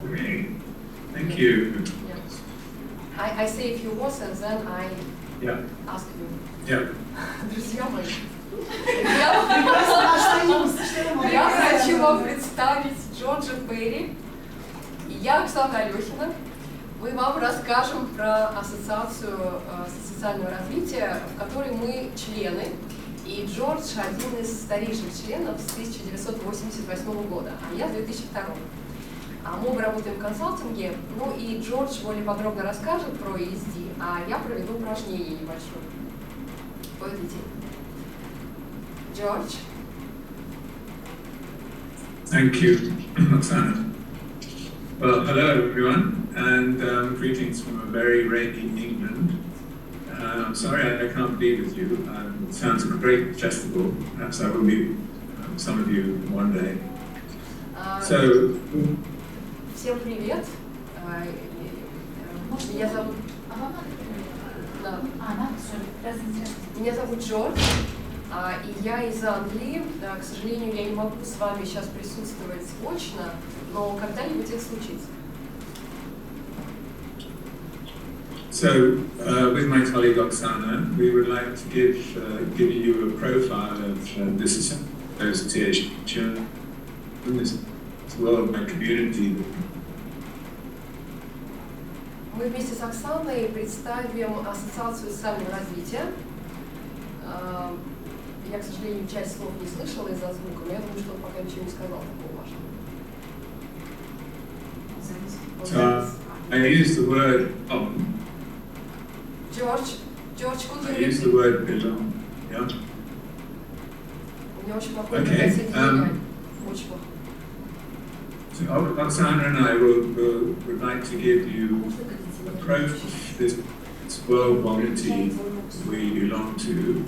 Great. Thank you. I say a few words and then I ask you. Yeah. Друзья мои, я хочу вам представить Джорджа Перри и я, Оксана Алехина. Мы вам расскажем про ассоциацию социального развития, в которой мы члены. И Джордж один из старейших членов с 1988 года, а я с 2002. Мы оба работаем в консалтинге, ну и Джордж более подробно расскажет про ESD, а я проведу упражнение небольшое. Пойдите. Джордж. Thank you, Оксана. Well, hello everyone, and greetings from a very rainy England. I'm sorry I can't be with you. It sounds a great festival. Perhaps I will meet some of you one day. So. Всем привет. Меня зовут Джордж, и я из Англии. К сожалению, я не могу с вами сейчас присутствовать очно, но когда-нибудь это случится. So, with my colleague Oksana, we would like to give you a profile of this association, this worldwide community. Мы вместе с Оксаной представим Ассоциацию социального развития. Я, к сожалению, часть слов не слышала из-за звука, но я думаю, что он пока ничего не сказал такого важного. I use the word George, could you I use the word belong. Yeah. У меня очень плохое соединение. Очень плохо. So Oksana and I would like to give you a approach this world community we belong to,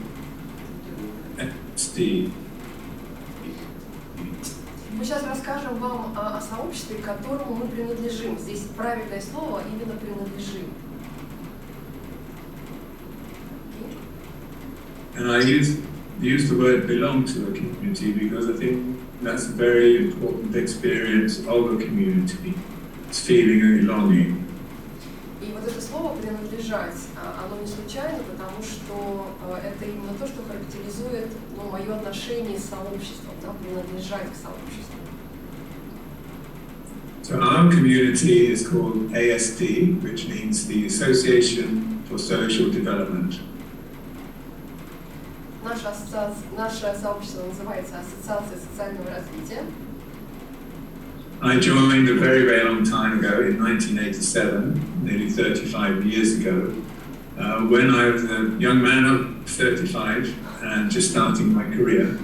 SD. Мы сейчас расскажем вам о сообществе, к которому мы принадлежим. Здесь правильное слово именно принадлежим. And I use the word belong to a community because I think that's a very important experience of a community. It's feeling a belonging. И вот это слово «принадлежать», оно не случайно, потому что это именно то, что характеризует мое отношение с сообществом, принадлежать к сообществу. So our community is called ASD, which means the Association for Social Development. Наше сообщество называется Ассоциация социального развития. I joined a very, very long time ago, in 1987, nearly 35 years ago, when I was a young man of 35 and just starting my career.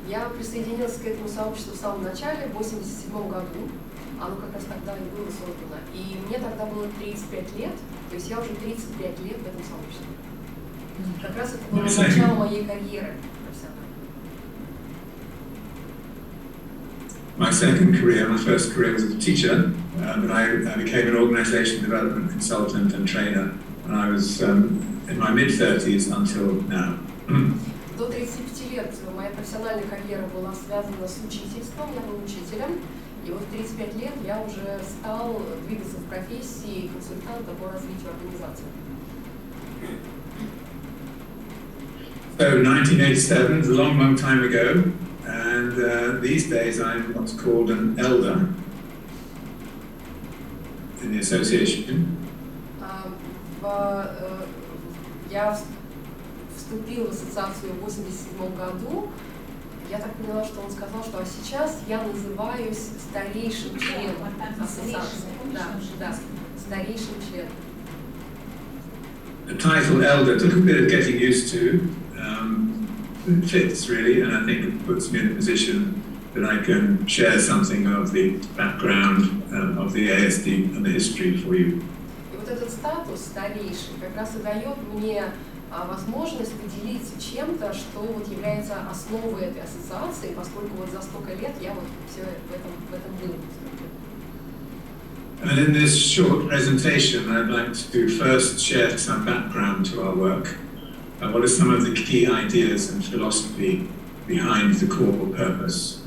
Я присоединился к этому сообществу в самом начале, в 1987 году. Оно как раз тогда и было создано. И мне тогда было 35 лет, то есть я уже 35 лет в этом сообществе. Как раз это было начало моей карьеры профессиональной. My second career, my first career was as a teacher, but I became an organization development consultant and trainer when I was in my mid-30s until now. До 35 лет моя профессиональная карьера была связана с учительством, я был учителем, и вот в 35 лет я уже стал двигаться в профессии консультанта по развитию организации. So 1987 is a long, long time ago, and these days I'm what's called an elder in the association. Я вступил в ассоциацию в 1987 году. Я так поняла, что он сказал, что сейчас я называюсь старейшим членом ассоциации. Да, старейшим членом. The title elder took a bit of getting used to. It fits really, and I think it puts me in a position that I can share something of the background of the ASD and the history for you. И вот этот статус старейший как раз и дает мне возможность поделиться чем-то, что вот является основой этой ассоциации, поскольку вот за столько лет я вот все в этом был. And in this short presentation, I'd like to first share some background to our work. What are some of the key ideas and philosophy behind the core purpose?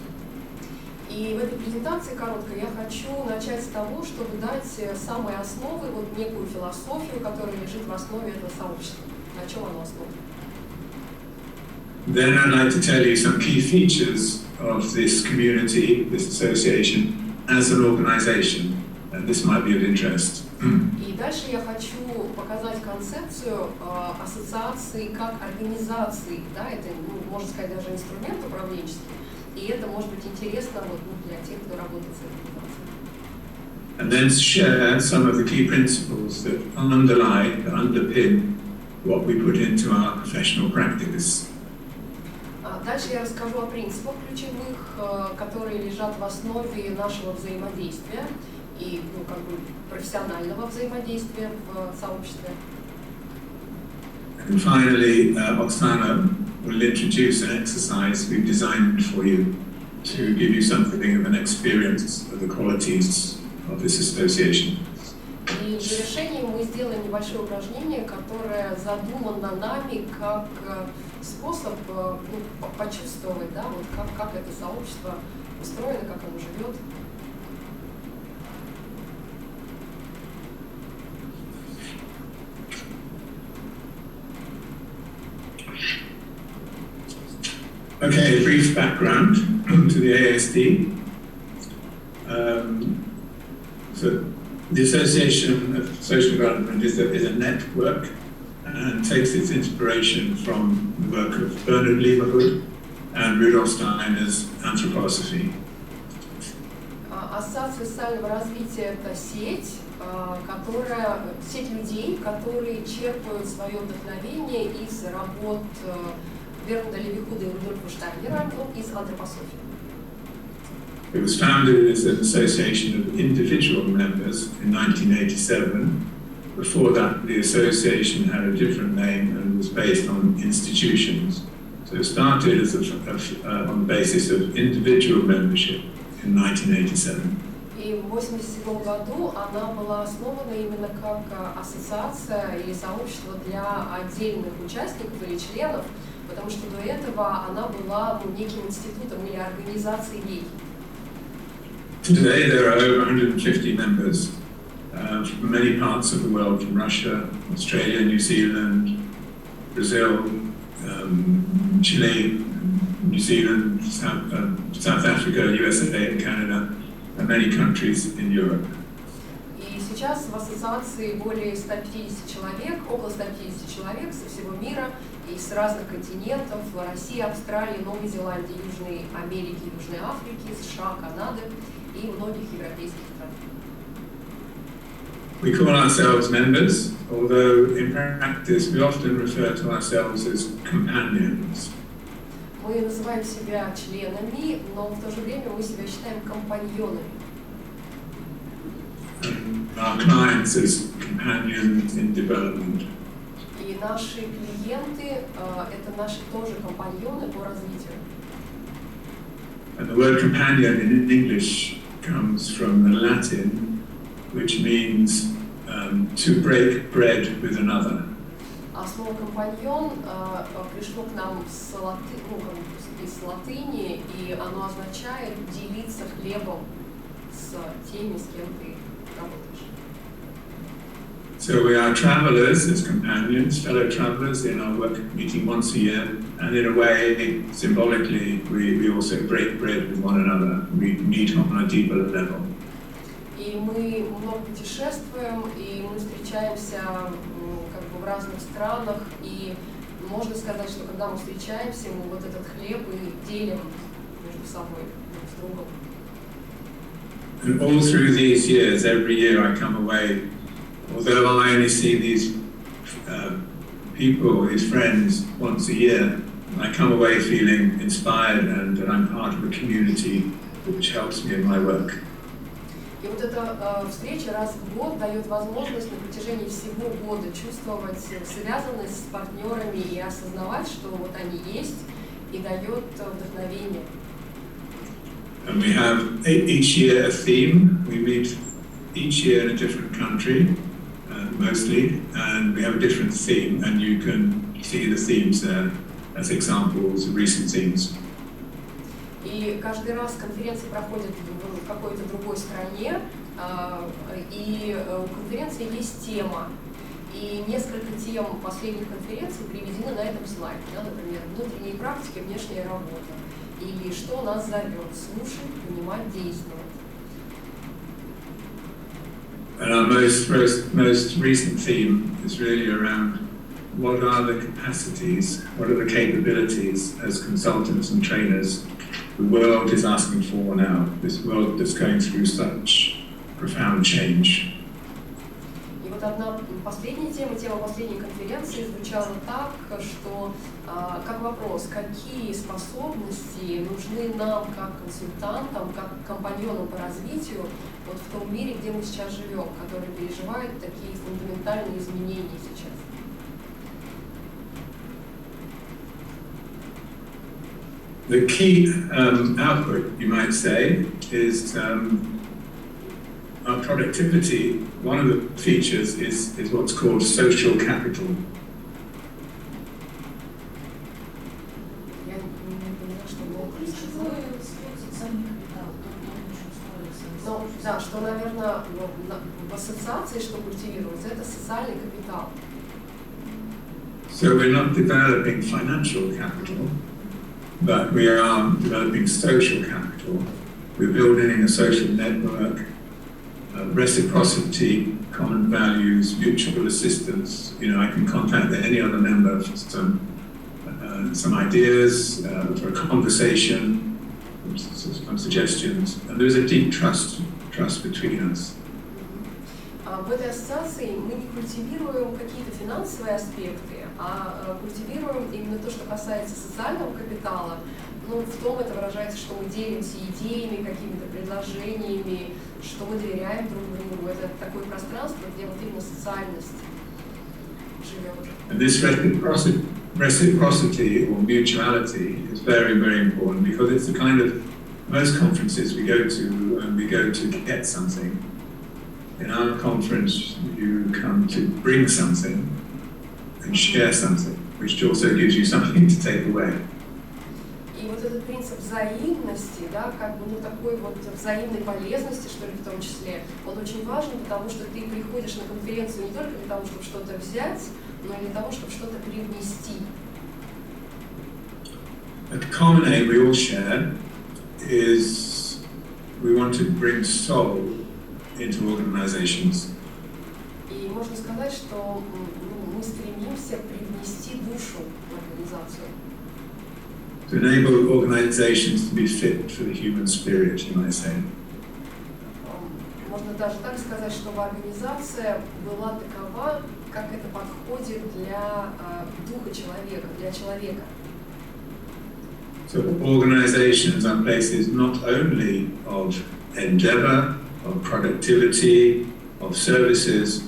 И И в этой презентации короткой я хочу начать с того, чтобы дать самые основы, вот некую философию, которая лежит в основе этого сообщества. На чем оно основано? Then I'd like to tell you some key features of this community, this association, as an organization. And this might be of interest. И дальше я хочу показать концепцию ассоциации как организации. Да, это, можно сказать, даже инструмент управленческий. И это может быть интересно вот, для тех, кто работает с организацией. And then share some of the key principles that underpin what we put into our professional practice. Дальше я расскажу о принципах ключевых, которые лежат в основе нашего взаимодействия и как бы профессионального взаимодействия в сообществе. And finally, Oksana will introduce an exercise we've designed for you to give you something of an experience of the qualities of this association. И в завершении мы сделаем небольшое упражнение, которое задумано нами как способ почувствовать, да, вот как это сообщество устроено, как оно живет. Okay, a brief background to the ASD. So the Association of Social Development is a network and takes its inspiration from the work of Bernard Lieberhood and Rudolf Steiner's anthroposophy. Ассоциация социального развития – это сеть людей, которые черпают свое вдохновение из работ Бернарда Левихуда и Рудольфа Штайнера, из антропософии. It was founded as an association of individual members in 1987. Before that, the association had a different name and was based on institutions. So it started as on the basis of individual membership in 1987. И в 1987 году она была основана именно как ассоциация или сообщество для отдельных участников или членов, потому что до этого она была неким институтом или организацией гей. Today there are over 150 members from many parts of the world, from Russia, Australia, New Zealand, Brazil, Chile, New Zealand, South Africa, USA, and Canada, and many countries in Europe. И сейчас в ассоциации более 150 человек, около 150 человек со всего мира, из разных континентов: России, Австралии, Новой Зеландии, Южной Америки, Южной Африки, США, Канады и многих европейских стран. We call ourselves members, although in practice we often refer to ourselves as companions. Мы называем себя членами, но в то же время мы себя считаем компаньонами. Our clients as companions in development. И наши клиенты это наши тоже компаньоны по развитию. And the word companion in English comes from the Latin, which means to break bread with another. А слово компаньон пришло к нам из латыни, и оно означает делиться хлебом с теми, с кем ты работаешь. So we are travelers as companions, fellow travelers in our work meeting once a year, and in a way, symbolically, we also break bread with one another. We meet on a deeper level. И мы много путешествуем, и мы встречаемся как бы в разных странах, и можно сказать, что когда мы встречаемся, мы вот этот хлеб и делим между собой, друг с другом. And all through these years, every year I come away, although I only see these people, these friends, once a year, I come away feeling inspired and that I'm part of a community which helps me in my work. И вот эта встреча раз в год дает возможность на протяжении всего года чувствовать связанность с партнерами и осознавать, что вот они есть, и дает вдохновение. And we have each year a theme. We meet each year in a different country, mostly, and we have a different theme, and you can see the themes there as examples of recent themes. И каждый раз конференции проходят в какой-то другой стране, и у конференции есть тема. И несколько тем последних конференций приведены на этом слайде. Да, например, внутренние практики, внешняя работа. Или что нас зовет: слушать, понимать, действовать. And our most recent theme is really around what are the capacities, what are the capabilities as consultants and trainers the world is asking for now, this world that's going through such profound change. И вот одна последняя тема последней конференции звучала так, что как вопрос: какие способности нужны нам как консультантам, как компаньонам по развитию вот в том мире, где мы сейчас живем, который переживает такие фундаментальные изменения сейчас. The key output, you might say, is our productivity. One of the features is what's called social capital. Да, что, наверное, в ассоциации, что культивируется, это социальный капитал. So we're not developing financial capital, but we are developing social capital. We're building a social network, reciprocity, common values, mutual assistance. You know, I can contact any other member for some ideas, for a conversation, some suggestions, and there's a deep trust between us. В этой ассоциации мы не культивируем какие-то финансовые аспекты, а культивируем именно то, что касается социального капитала. Ну, в том это выражается, что мы делимся идеями, какими-то предложениями, что мы доверяем друг другу. Это такое пространство, где вот именно социальность живет. And this reciprocity or mutuality is very, very important because it's the kind of most conferences we go to get something. In our conference, you come to bring something and share something, which also gives you something to take away. И вот этот принцип взаимности, да, как бы, ну, такой вот взаимной полезности, что ли, в том числе, он очень важен, потому что ты приходишь на конференцию не только для того, чтобы что-то взять, но и для того, чтобы что-то привнести. A common aim we all share is we want to bring soul into organizations. И можно сказать, что мы стремимся привнести душу в организацию. To enable organizations to be fit for the human spirit, you might say. Можно даже так сказать, чтобы организация была такова, как это подходит для духа человека, для человека. So organizations are places not only of endeavor, of productivity, of services,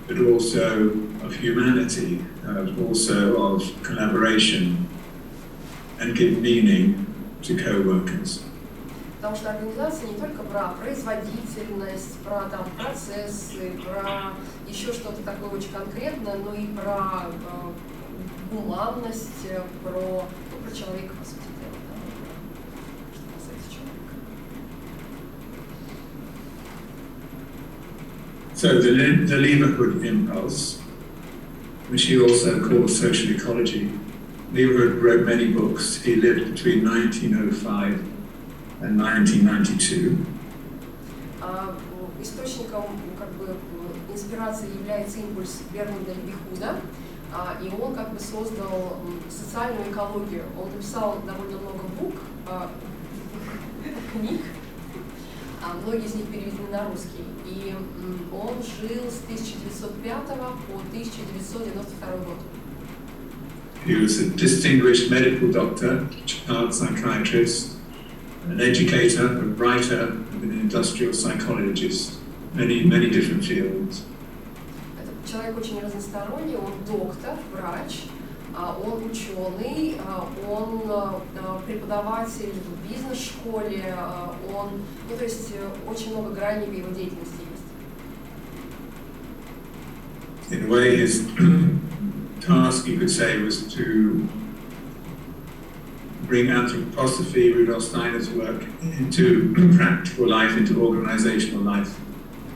but also of humanity, also of collaboration, and give meaning to co-workers. Потому что организация не только про производительность, про там процессы, про еще что-то такое очень конкретное, но и про гуманность, про человека, по сути дела, да, что касается человека. So the Leverhood impulse, which he also calls social ecology. Leverhood wrote many books. He lived between 1905 and 1992. Источником, как бы, инспирации является импульс Бернарда Левихуда, и он как бы создал социальную экологию. Он написал довольно много книг, многие из них переведены на русский. И он жил с 1905 по 1992 год. He was a distinguished medical doctor, child psychiatrist, an educator, a writer, and an industrial psychologist, many different fields. Это человек очень разносторонний, он доктор, врач, он ученый, он преподаватель в бизнес-школе, он, ну, то есть очень много граней в его деятельности есть. In a way, his task, you could say, was to bring anthroposophy, Rudolf Steiner's work, into practical life, into organizational life,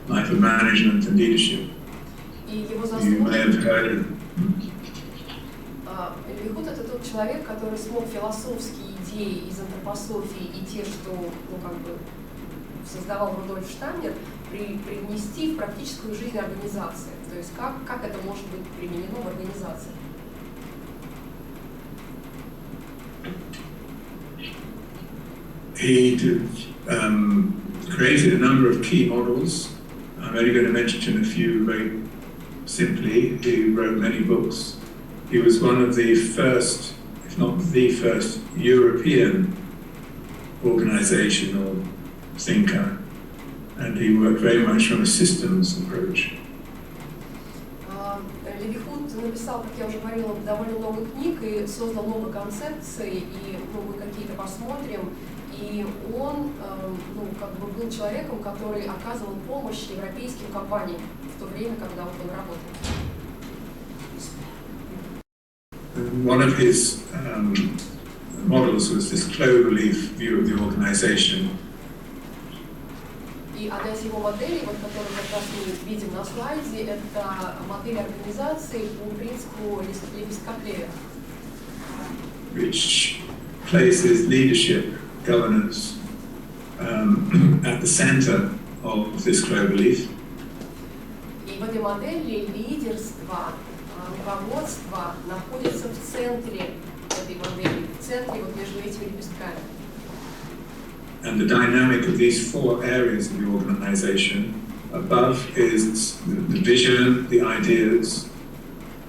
life of management and leadership. You may have heard of Левихут — это тот человек, который смог философские идеи из антропософии и те, что создавал Рудольф Штайнер, привнести в практическую жизнь организации. То есть как это может быть применено в организации. He created a number of key models. I'm only going to mention a few very simply. He wrote many books. He was one of the first, if not the first, European organizational thinker, and he worked very much from a systems approach. Левихут написал, как я уже говорила, довольно много книг и создал много концепций, и мы какие-то посмотрим. И он был человеком, который оказывал помощь европейским компаниям в то время, когда он работал. One of his models was this cloverleaf view of the organization. И одна из его моделей, которую как раз мы видим на слайде, это модель организации по принципу лепестка клевера. Which places leadership, governance at the center of this cloverleaf. И в этой модели лидерство, руководство находится в центре этой модели, в центре между этими лепестками. And the dynamic of these four areas of the organization, above is the vision, the ideas,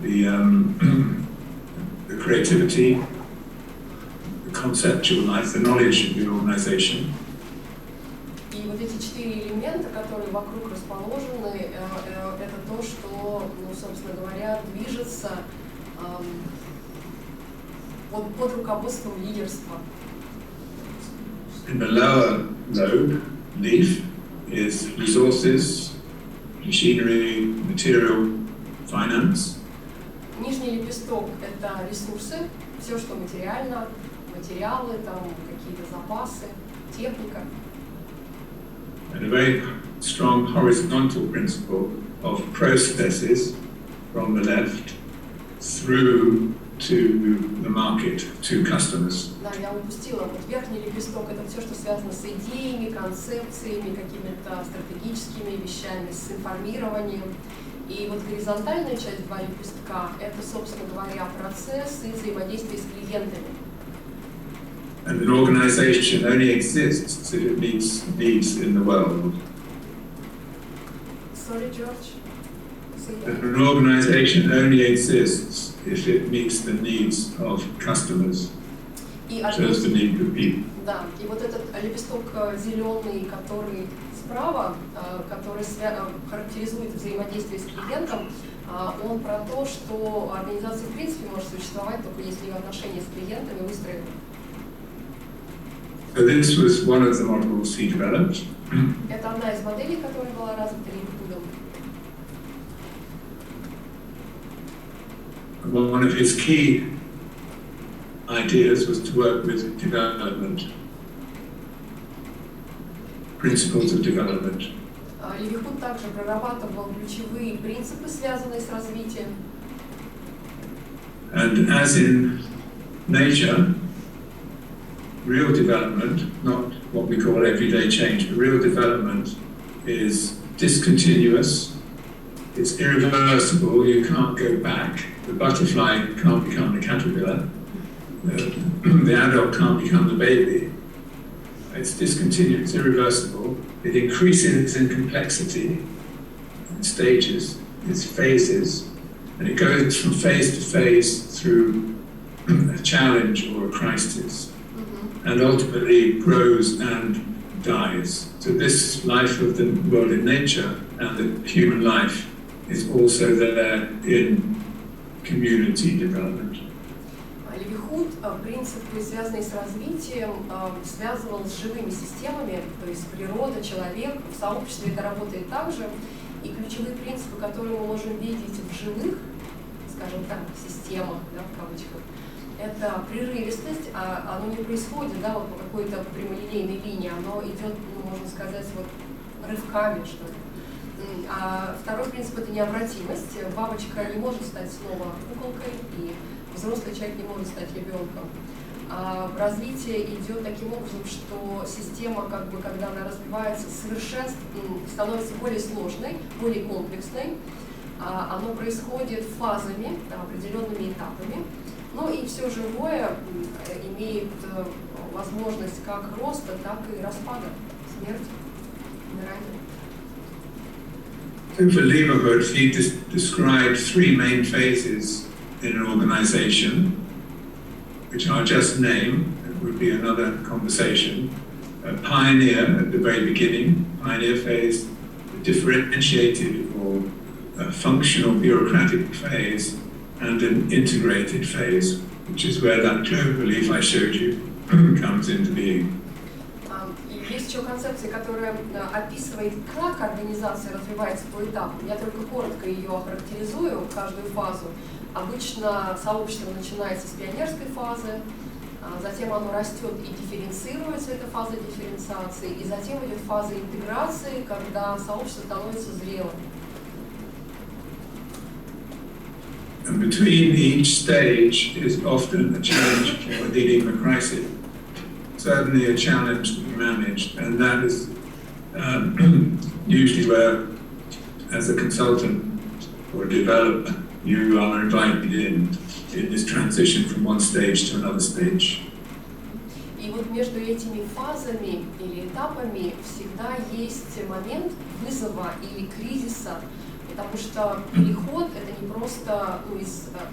the creativity, the conceptual life, the knowledge of the organization. И эти четыре элемента, которые вокруг расположены, это то, что, собственно говоря, движется под руководством лидерства. In the lower lobe, leaf, is resources, machinery, material, finance. Нижний лепесток — это ресурсы, все, что материально, материалы, какие-то запасы, техника. And a very strong horizontal principle of processes from the left through to the market, to customers. Да, я упустила. Верхний лепесток — это все, что связано с идеями, концепциями, какими-то стратегическими вещами, с информированием. И горизонтальная часть, два лепестка, это, собственно говоря, процесс и взаимодействие с клиентами. And an organization only exists if it meets needs in the world. Sorry, George. An organization only exists if it meets the needs of customers, serves the needs of people. Да, и этот лепесток зеленый, который справа, который характеризует взаимодействие с клиентом, он про то, что организация в принципе может существовать только если ее отношения с клиентами выстроены. So this was one of the models he developed. Это одна из моделей, которая была развита Левихутом. One of his key ideas was to work with development, principles of development. Левихут также прорабатывал ключевые принципы, связанные с развитием. And as in nature, real development, not what we call everyday change, but real development is discontinuous, it's irreversible, you can't go back. The butterfly can't become the caterpillar, the adult can't become the baby. It's discontinuous, it's irreversible, it increases in complexity, in stages, its phases, and it goes from phase to phase through a challenge or a crisis, and ultimately grows and dies. So this life of the world in nature and the human life is also there in community development. Левихут принципы, связанные с развитием, связывал с живыми системами, то есть природа, человек, в сообществе это работает также, и ключевые принципы, которые мы можем видеть в живых, скажем так, системах, да, в кавычках, это прерывистость, оно не происходит, да, вот по какой-то прямолинейной линии, оно идет, ну, можно сказать, вот рывками, что ли. А второй принцип — это необратимость. Бабочка не может стать снова куколкой, и взрослый человек не может стать ребенком. Развитие идет таким образом, что система, как бы, когда она развивается, становится более сложной, более комплексной. Оно происходит фазами, определенными этапами. Ну и все живое имеет возможность как роста, так и распада, смерти, умирания. For Leverhult, he described three main phases in an organization, which I'll just name. It would be another conversation. A pioneer at the very beginning, pioneer phase, a differentiated or a functional bureaucratic phase, and an integrated phase, which is where that clover leaf I showed you comes into being. Есть еще концепция, которая описывает, как организация развивается по этапам. Я только коротко ее охарактеризую, каждую фазу. Обычно сообщество начинается с пионерской фазы, затем оно растет и дифференцируется, это фаза дифференциации, и затем идет фаза интеграции, когда сообщество становится зрелым. And between each stage is often a challenge for dealing with a crisis. Certainly a challenge to be managed, and that is usually where, as a consultant or a developer, you are invited in this transition from one stage to another stage. И вот между этими фазами или этапами всегда есть момент вызова или кризиса, потому что переход — это не просто,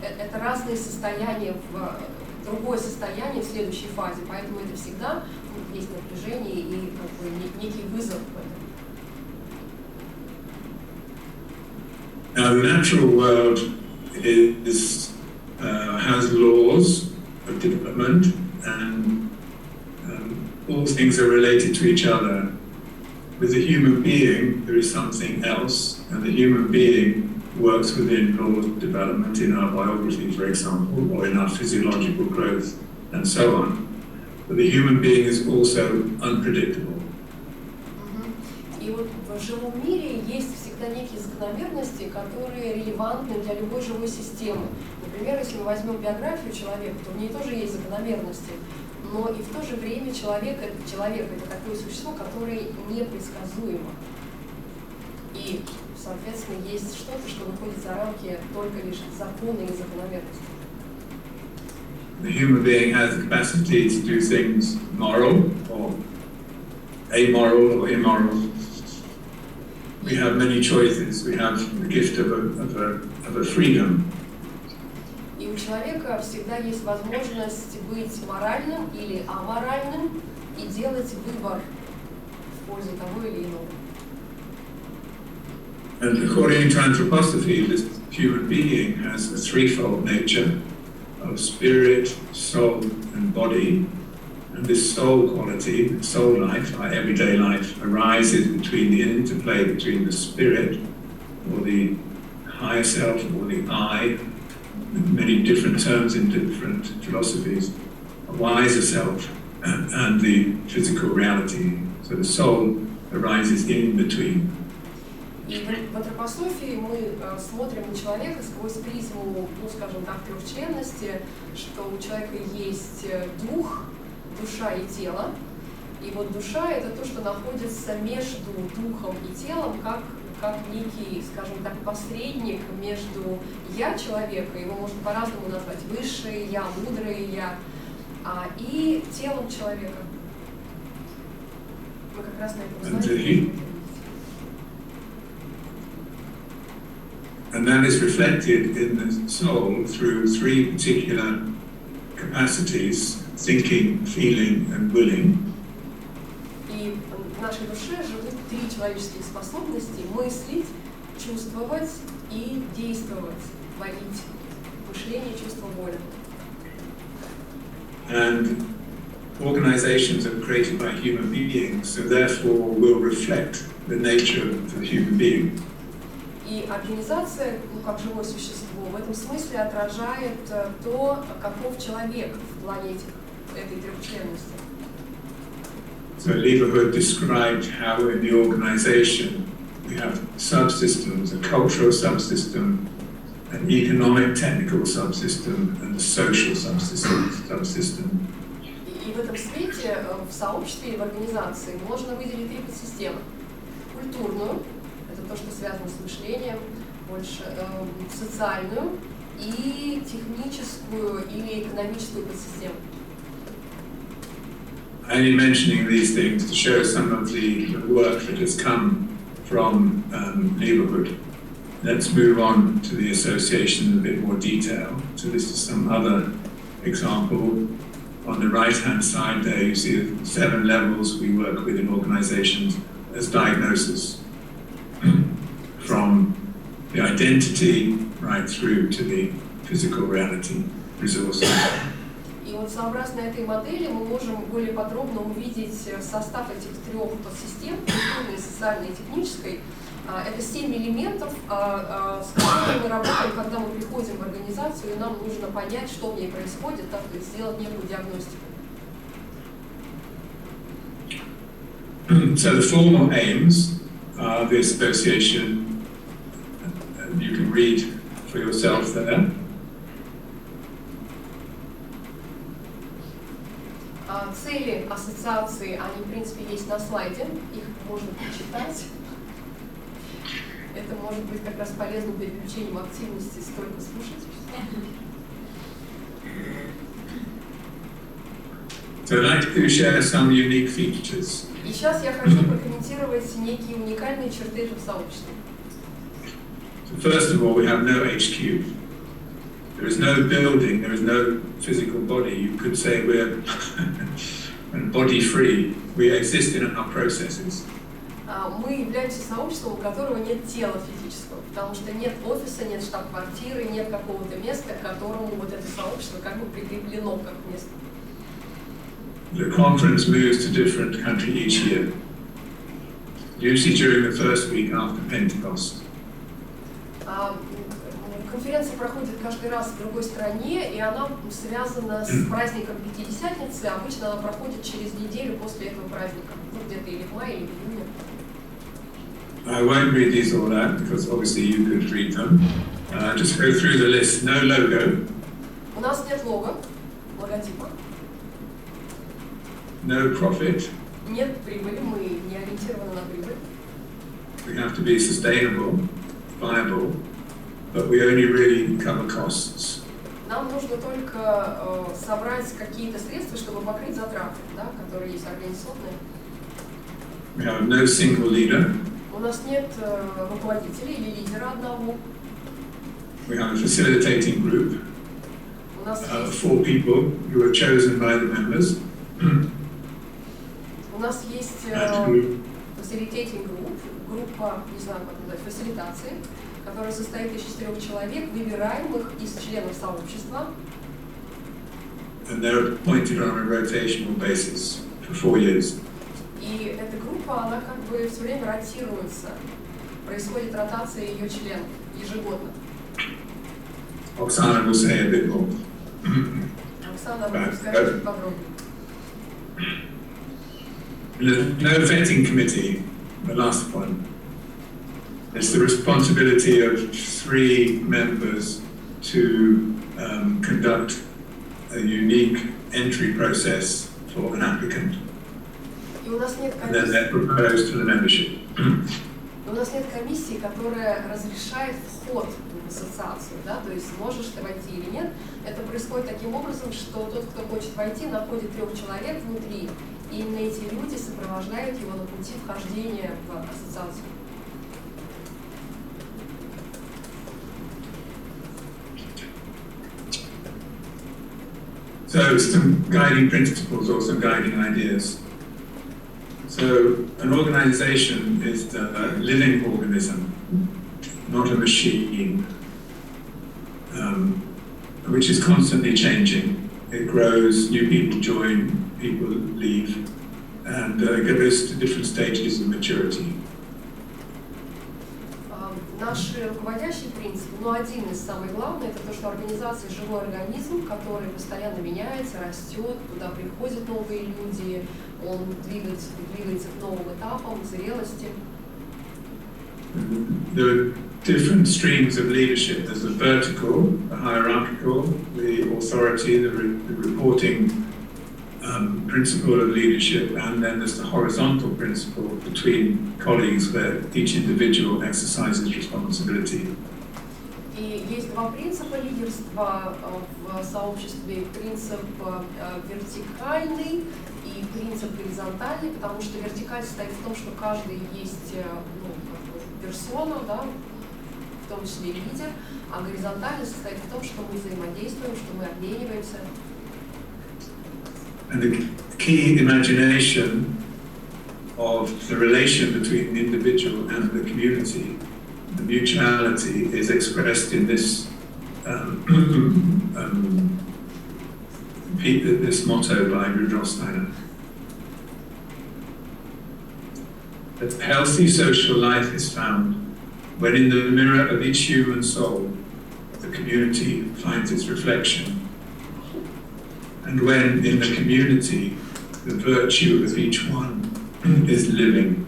это разные состояния в другое состояние в следующей фазе, поэтому это всегда есть напряжение и как бы некий вызов в этом. Now, the natural world has laws of development, and all things are related to each other. With the human being, there is something else, and the human being works within laws of development in our biography, for example, or in our physiological growth, and so on. But the human being is also unpredictable. И вот в живом мире есть всегда некие закономерности, которые релевантны для любой живой системы. Например, если мы возьмем биографию человека, то в ней тоже есть закономерности. Но и в то же время человек это такое существо, которое непредсказуемо. И, соответственно, есть что-то, что выходит за рамки только лишь закона и закономерности. The human being has the capacity to do things moral or amoral or immoral. We have many choices. We have the gift of a freedom. И у человека всегда есть возможность быть моральным или аморальным и делать выбор в пользу того или иного. And according to anthroposophy, this human being has a threefold nature of spirit, soul, and body. And this soul quality, soul life, our everyday life, arises between the interplay between the spirit, or the higher self, or the I, many different terms in different philosophies, a wiser self, and the physical reality. So the soul arises in between. И в антропософии мы смотрим на человека сквозь призму, скажем так, трехчленности, что у человека есть дух, душа и тело. И вот душа — это то, что находится между духом и телом, как некий, скажем так, посредник между «я» человека, его можно по-разному назвать, высшее «я», мудрое «я», и телом человека. Мы как раз на этом знаем. And that is reflected in the soul through three particular capacities: thinking, feeling, and willing. И в нашей душе живут три человеческих способности: мыслить, чувствовать и действовать, творить. Мышление, чувство, воля. And organizations are created by human beings, so therefore will reflect the nature of the human being. И организация, ну, как живое существо, в этом смысле отражает то, каков человек в плане этой трехчленности. So Lieberhood described how in the organization we have subsystems, a cultural subsystem, an economic technical subsystem, and a social subsystem. И в этом свете, в сообществе и в организации можно выделить три подсистемы. Культурную, это то, что связано с мышлением, больше социальную и техническую или экономическую подсистему. I'm only mentioning these things to show some of the work that has come from Lieberhood. Let's move on to the association in a bit more detail. So this is some other example. On the right-hand side there you see the 7 levels we work with in organizations as diagnosis. From the identity right through to the physical reality, resources. И вот сообразно этой модели мы можем более подробно увидеть состав этих трех подсистем, культурной, социальной и технической. Это 7 элементов, с которыми мы работаем, когда мы приходим в организацию, и нам нужно понять, что в ней происходит, так сказать, сделать некую диагностику. So the formal aims of the association, you can read for yourself there. Цели ассоциации, они, в принципе, есть на слайде, их можно почитать. Это может быть как раз полезным переключением активности, столько слушать. So I'd like to share some unique features. И сейчас я хочу прокомментировать некие уникальные черты этого сообщества. So first of all, we have no HQ. There is no building, there is no physical body. You could say we're body-free. We exist in our processes. Мы являемся сообществом, у которого нет тела физического, потому что нет офиса, нет штаб-квартиры, нет какого-то места, к которому вот это сообщество как бы прикреплено как место. The conference moves to different country each year, usually during the first week after Pentecost. Конференция проходит каждый раз в другой стране, и она связана с праздником Пятидесятницы. Обычно она проходит через неделю после этого праздника, ну где-то или в мае, или в июне. I won't read these all out because obviously you could read them. Just go through the list. No logo. У нас нет логотипа. No profit. Нет прибыли, мы не ориентированы на прибыль. We have to be sustainable, viable, but we only really cover costs. Нам нужно только собрать какие-то средства, чтобы покрыть затраты, да, которые есть организационные. We have no single leader. У нас нет руководителя или лидера одного. We have a facilitating group. У нас 4 people who are chosen by the members. У нас есть facilitating group, группа, не знаю как назвать, фасилитации, которая состоит из 4 человек, выбираемых из членов сообщества. And they're appointed on a rotational basis for 4 years. И эта группа, она как бы все время ротируется. Происходит ротация ее членов ежегодно. Оксана will say a bit more. Оксана, расскажи чуть подробнее. No vetting committee, the last one. It's the responsibility of 3 members to conduct a unique entry process for an applicant. И у нас нет And then they're proposed to the membership. У нас нет комиссии, которая разрешает вход в ассоциацию, да, то есть можешь ты войти или нет. Это происходит таким образом, что тот, кто хочет войти, находит 3 человек внутри, и именно эти люди сопровождают его на пути вхождения в ассоциацию. So some guiding principles or some guiding ideas. So an organization is a living organism, not a machine, which is constantly changing. It grows, new people join, people leave, and goes to different stages of maturity. наши руководящие принципы, но один из самых главных, это то, что организация — живой организм, который постоянно меняется, растет, туда приходят новые люди, он двигается к новым этапам, зрелости. There are different streams of leadership. There's the vertical, the hierarchical, the authority, the reporting principle of leadership, and then there's the horizontal principle between colleagues where each individual exercises responsibility. И есть два принципа лидерства в сообществе: принцип вертикальный и принцип горизонтальный, потому что вертикаль состоит в том, что каждый есть персона, да, в том числе лидер, а горизонтальный состоит в том, что мы взаимодействуем, что мы обмениваемся. And the key imagination of the relation between the individual and the community, the mutuality, is expressed in this this motto by Rudolf Steiner. That healthy social life is found when in the mirror of each human soul the community finds its reflection, and when in the community the virtue of each one is living.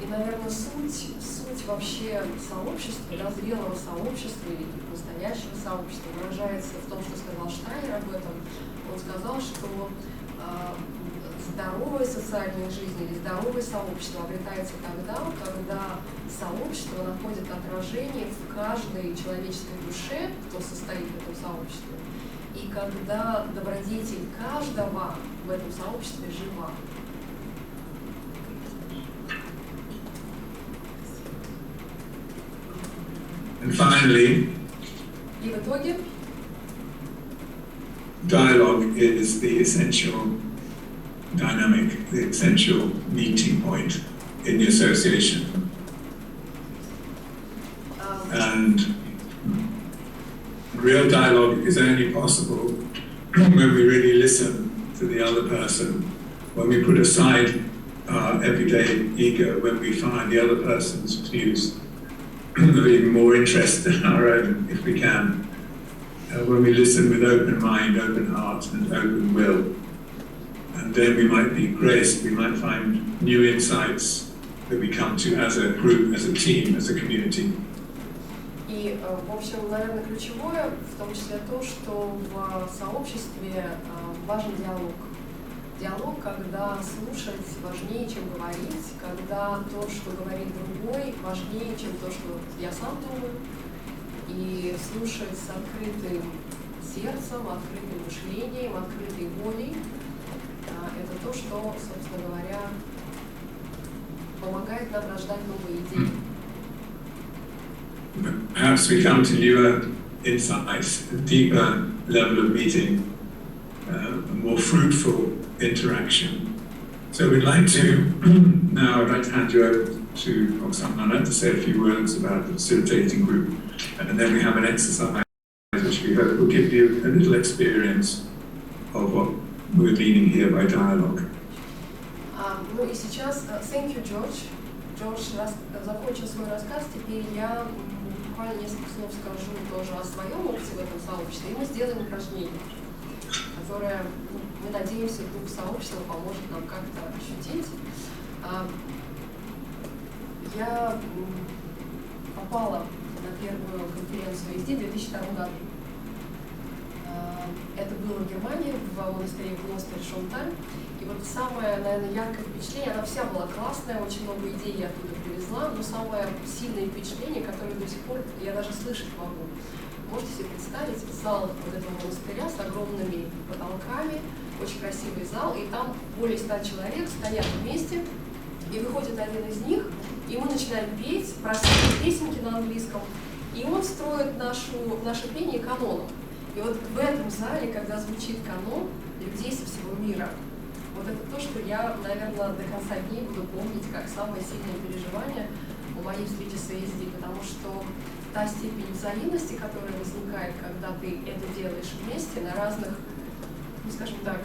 И, наверное, суть вообще сообщества, да, зрелого сообщества или настоящего сообщества выражается в том, что сказал Штайнер об этом. Он сказал, что здоровая социальная жизнь или здоровое сообщество обретается тогда, когда сообщество находит отражение в каждой человеческой душе, кто состоит в этом сообществе, и когда добродетель каждого в этом сообществе жива. And finally, и в итоге dialogue is the essential dynamic, the essential meeting point in the association. And real dialogue is only possible when we really listen to the other person, when we put aside our everyday ego, when we find the other person's views of even more interest than our own, if we can, when we listen with open mind, open heart, and open will. And then we might be graced, we might find new insights that we come to as a group, as a team, as a community. И, в общем, наверное, ключевое, в том числе то, что в сообществе важен диалог. Диалог, когда слушать важнее, чем говорить, когда то, что говорит другой, важнее, чем то, что я сам думаю. И слушать с открытым сердцем, открытым мышлением, открытой волей. Это то, что, собственно говоря, помогает нам рождать новые идеи. Perhaps we come to newer insights, a deeper level of meeting, a more fruitful interaction. So we'd like to, now I'd like to hand you over to Oksana to say a few words about the facilitating group, and then we have an exercise which we hope will give you a little experience of what we're meaning here by dialogue. Ну и сейчас, thank you, George. Джордж закончил свой рассказ, теперь я буквально несколько слов скажу тоже о своем опыте в этом сообществе, и мы сделаем упражнение, которое, мы надеемся, дух сообщества поможет нам как-то ощутить. Я попала на первую конференцию ИСД в 2002 году. Это было в Германии, в монастыре Клостер-Шонталь. И вот самое, наверное, яркое впечатление, она вся была классная, очень много идей я оттуда привезла, но самое сильное впечатление, которое до сих пор я даже слышать могу. Можете себе представить зал вот этого монастыря с огромными потолками, очень красивый зал, и там более 100 человек стоят вместе, и выходит один из них, и мы начинаем петь простые песенки на английском, и он строит наше пение каноном. И вот в этом зале, когда звучит канон людей со всего мира, вот это то, что я, наверное, до конца дней буду помнить как самое сильное переживание у моей встречи с ИСД, потому что та степень взаимности, которая возникает, когда ты это делаешь вместе на разных, ну, скажем так,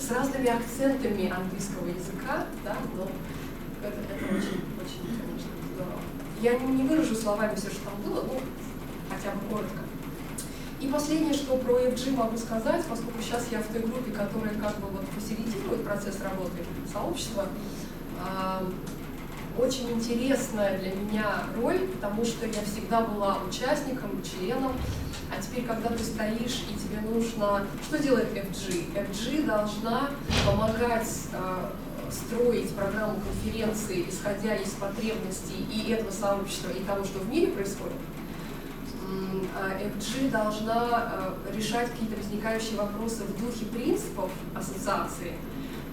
с разными акцентами английского языка, да, но это очень, очень, конечно, здорово. Я не выражу словами все, что там было, но хотя бы коротко. И последнее, что про FG могу сказать, поскольку сейчас я в той группе, которая как бы вот фасилитирует процесс работы сообщества, очень интересная для меня роль, потому что я всегда была участником, членом, а теперь, когда ты стоишь и тебе нужно... Что делает FG? FG должна помогать строить программу конференции, исходя из потребностей и этого сообщества, и того, что в мире происходит. FG должна решать какие-то возникающие вопросы в духе принципов ассоциации,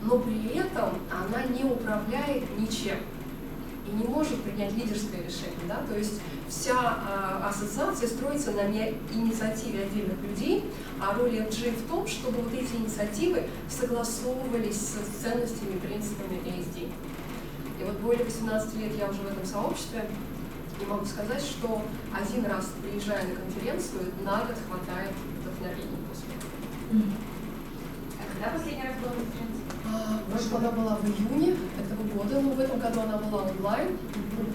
но при этом она не управляет ничем и не может принять лидерское решение. Да? То есть вся ассоциация строится на инициативе отдельных людей, а роль FG в том, чтобы вот эти инициативы согласовывались с ценностями и принципами ASD. И вот более 18 лет я уже в этом сообществе, и могу сказать, что один раз, приезжая на конференцию, на год хватает вдохновения после этого. А когда последний раз была конференция? Может, она была в июне этого года, но в этом году она была онлайн,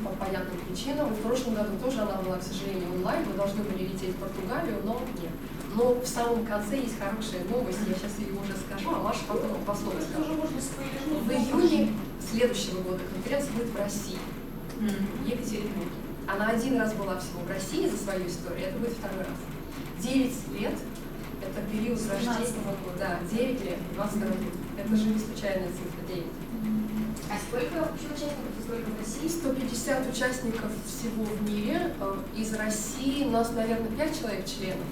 по понятным причинам. В прошлом году тоже она была, к сожалению, онлайн. Мы должны были лететь в Португалию, но нет. Но в самом конце есть хорошая новость, я сейчас ее уже скажу, а Маша потом по слову скажу. В июне следующего года конференция будет в России, в Екатеринбурге. Она один раз была всего в России за свою историю, это будет второй раз. 9 лет, это период рождения, да, 9 лет, 22 лет. Это же не случайная цифра, 9. А сколько вообще участников и сколько в России? 150 участников всего в мире. Из России у нас, наверное, 5 человек членов.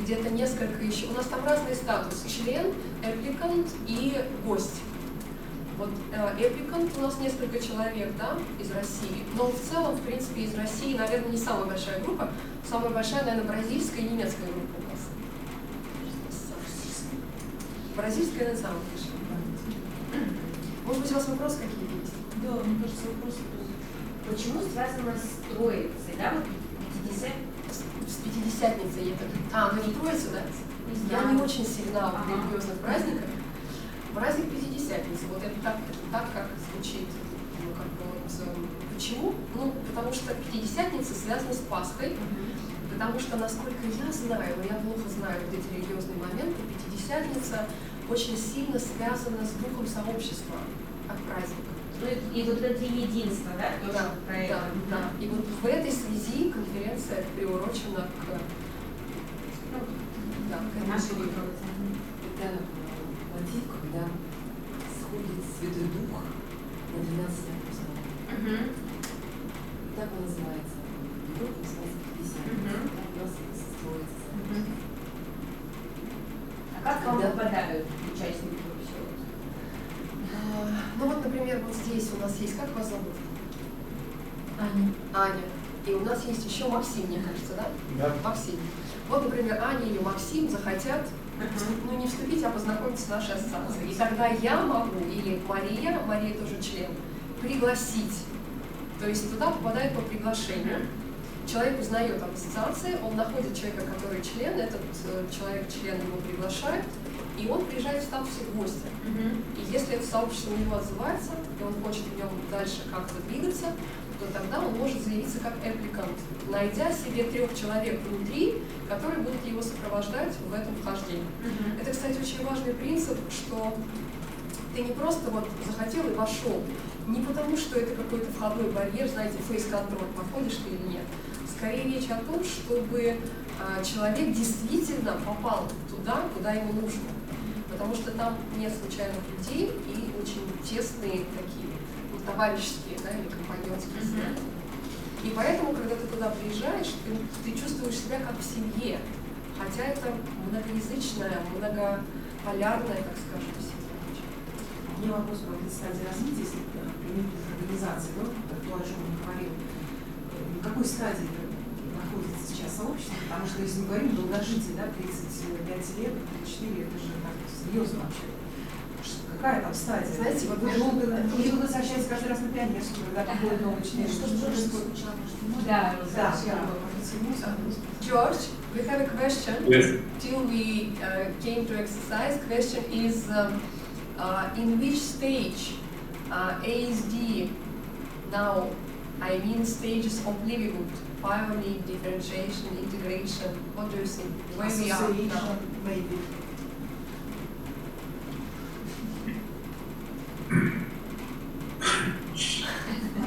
Где-то несколько еще. У нас там разный статус. Член, applicant и гость. Вот applicant у нас несколько человек, да, из России. Но в целом, в принципе, из России, наверное, не самая большая группа. Самая большая, наверное, бразильская и немецкая группа у нас. Бразильская, наверное, самая большая. Может быть, у вас вопросы какие-то есть? Да, мне кажется, вопрос. Почему связано с Троицей, да, вот 50? С Пятидесятницей это. Ну не Троица, да? Я не очень сильна в религиозных праздниках. Праздник Пятидесятницы, вот это так как звучит. Ну, как бы вот, почему? Ну, потому что Пятидесятница связана с Пасхой, потому что, насколько я знаю, но я плохо знаю вот эти религиозные моменты, Пятидесятница очень сильно связана с духом сообщества, как праздник. Ну и вот это единство, да? Да, да. И вот в этой связи конференция приурочена к нашей Это мотив, когда сходит Святой Дух на 12 апостолов. Так он называется. Дух называется 50. Так у нас строится. А как вам попадают участники вообще? Ну вот, например, вот здесь у нас есть, как вас зовут? Аня. И у нас есть еще Максим, мне кажется, да? Да. Максим. Вот, например, Аня или Максим захотят, ну не вступить, а познакомиться с нашей ассоциацией. И тогда я могу, или Мария тоже член, пригласить. То есть туда попадает по приглашению. Человек узнает об ассоциации, он находит человека, который член, этот человек-член его приглашает, и он приезжает в статусе гостя. И если это сообщество у него отзывается, и он хочет в нем дальше как-то двигаться, то тогда он может заявиться как applicant, найдя себе 3 человек внутри, которые будут его сопровождать в этом вхождении. Это, кстати, очень важный принцип, что ты не просто вот захотел и вошел, не потому что это какой-то входной барьер, знаете, фейс-контроль, подходишь ты или нет. Скорее речь о том, чтобы человек действительно попал туда, куда ему нужно. Потому что там нет случайных людей и очень тесные такие, товарищеские, да, или компаньонские связи. И поэтому, когда ты туда приезжаешь, ты чувствуешь себя как в семье. Хотя это многоязычная, многополярная, так скажем, семья. У меня вопрос про стадии развития, если применить организации, то, о чем мы говорим. В какой стадии находится сейчас сообщество? Потому что, если мы говорим долгожитие, да, 35 лет, 34, это же так серьезно вообще. Какая там стадия? Знаете, вот вы долго возвращаетесь каждый раз на пионерскую, когда приходит новый член. Да. George, we have a question. Yes. Till we came to exercise, question is in which stage ASD now I mean stages of livelihood, pioneering, differentiation, integration. What do you think? Where we are now? Maybe.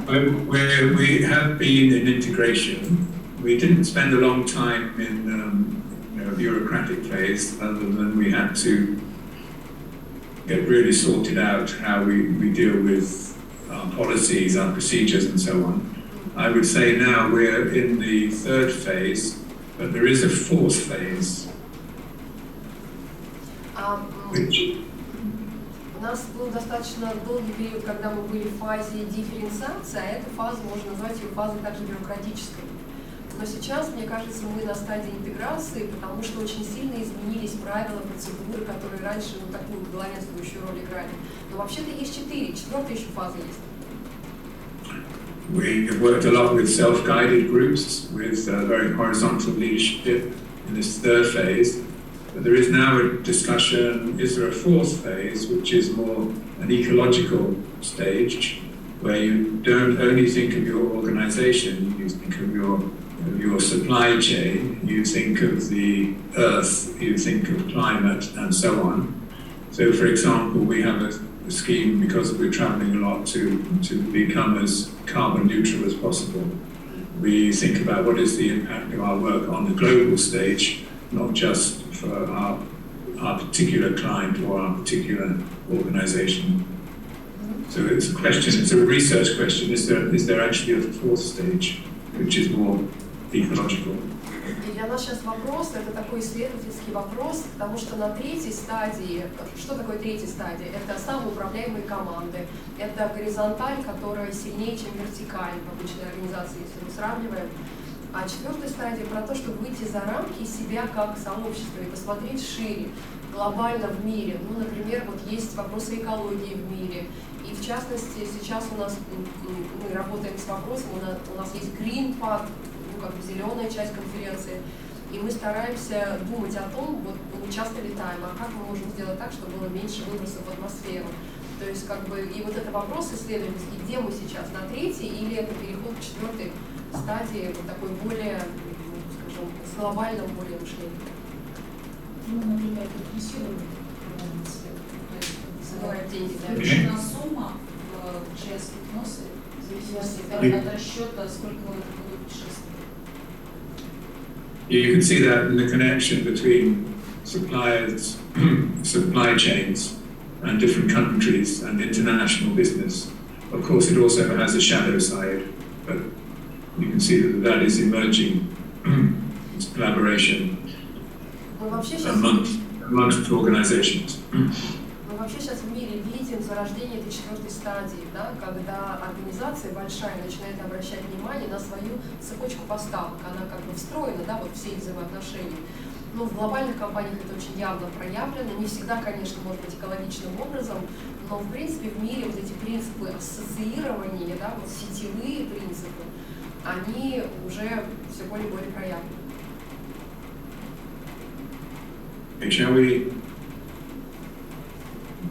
Where we have been in integration, we didn't spend a long time in a bureaucratic phase, other than we had to get really sorted out how we deal with our policies, our procedures, and so on. I would say now we're in the third phase, but there is a fourth phase, which У нас был достаточно долгий период, когда мы были в фазе дифференциации, а эту фазу можно назвать ее фазой также бюрократической. Но сейчас, мне кажется, мы на стадии интеграции, потому что очень сильно изменились правила, процедуры, которые раньше такую главенствующую роль играли. Но вообще-то есть четвертая еще фаза есть. We have worked a lot with self-guided groups, with very horizontal leadership in this third phase. But there is now a discussion, is there a fourth phase, which is more an ecological stage, where you don't only think of your organization, you think of your supply chain, you think of the earth, you think of climate, and so on. So, for example, we have a scheme, because we're traveling a lot, to become as carbon neutral as possible. We think about what is the impact of our work on the global stage, not just for our particular client or our particular organization. So it's a question, it's a research question, is there actually a fourth stage, which is more ecological? И для нас сейчас вопрос, это такой исследовательский вопрос, потому что на третьей стадии, что такое третья стадия? Это самоуправляемые команды, это горизонталь, которая сильнее, чем вертикаль в обычной организации, если мы сравниваем. А четвертая стадия про то, чтобы выйти за рамки себя как сообщества и посмотреть шире, глобально в мире. Ну, например, вот есть вопросы экологии в мире. И в частности, сейчас у нас мы работаем с вопросом, у нас есть Green Part, как бы зеленая часть конференции, и мы стараемся думать о том, вот мы часто летаем, а как мы можем сделать так, чтобы было меньше выбросов в атмосферу. То есть, как бы, и вот это вопрос исследовательский, где мы сейчас, на третьей, или это переход к четвертой стадии, вот такой более, скажем, с глобальным более мышлением. Ну, например, рефлексирование, заключена сумма в часть вносы, в зависимости от расчета, сколько вы будете путешествовать. You can see that in the connection between suppliers, supply chains, and different countries and international business. Of course, it also has a shadow side, but you can see that is emerging. It's collaboration amongst organizations. Мы вообще сейчас в мире видим зарождение этой четвертой стадии, да, когда организация большая начинает обращать внимание на свою цепочку поставок. Она как бы встроена, да, вот все эти взаимоотношения. Но в глобальных компаниях это очень явно проявлено. Не всегда, конечно, может быть экологичным образом, но в принципе в мире вот эти принципы ассоциирования, да, вот сетевые принципы, они уже все более и более проявлены. Shall we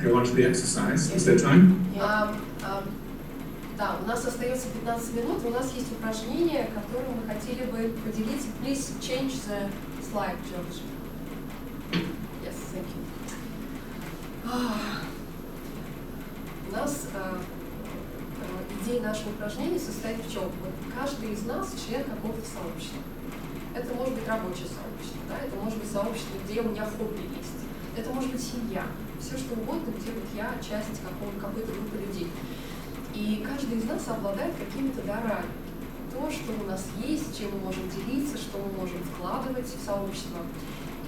go on to the exercise? Is there time? Да, у нас остается 15 минут, у нас есть упражнение, которым мы хотели бы поделиться. Please change the slide, George. Yes, thank you. У нас идея нашего упражнения состоит в чем? Вот каждый из нас член какого-то сообщества. Это может быть рабочее сообщество, да? Это может быть сообщество, где у меня хобби есть. Это может быть семья, все что угодно, где вот я часть какой-то группы людей. И каждый из нас обладает какими-то дарами. То, что у нас есть, чем мы можем делиться, что мы можем вкладывать в сообщество.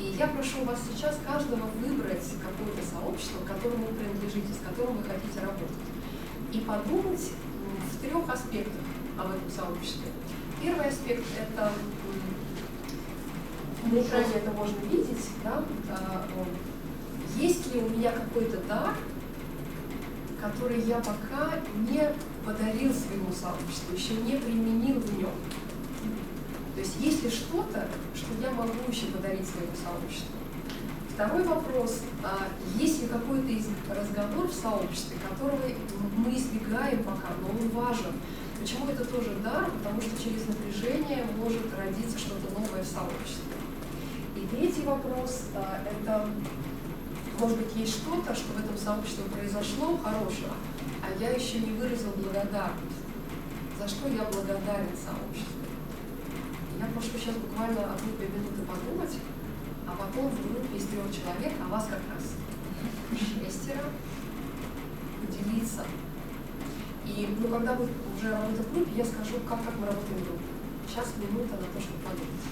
И я прошу вас сейчас каждого выбрать какое-то сообщество, к которому вы принадлежите, с которым вы хотите работать. И подумать в 3 аспектах об этом сообществе. Первый аспект – это, на экране это можно видеть, да? Есть ли у меня какой-то дар, который я пока не подарил своему сообществу, еще не применил в нем. То есть есть ли что-то, что я могу еще подарить своему сообществу. Второй вопрос. Есть ли какой-то разговор в сообществе, которого мы избегаем пока, но он важен? Почему это тоже дар? Потому что через напряжение может родиться что-то новое в сообществе. И третий вопрос. Это, может быть, есть что-то, что в этом сообществе произошло хорошего, а я еще не выразил благодарность. За что я благодарен сообществу? Я прошу сейчас буквально 1-2 минуты подумать, а потом в группе из 3 человек, а вас как раз 6, поделиться. И когда мы уже работаем в группе, я скажу, как мы работаем в группе. Сейчас минута на то, чтобы подумать.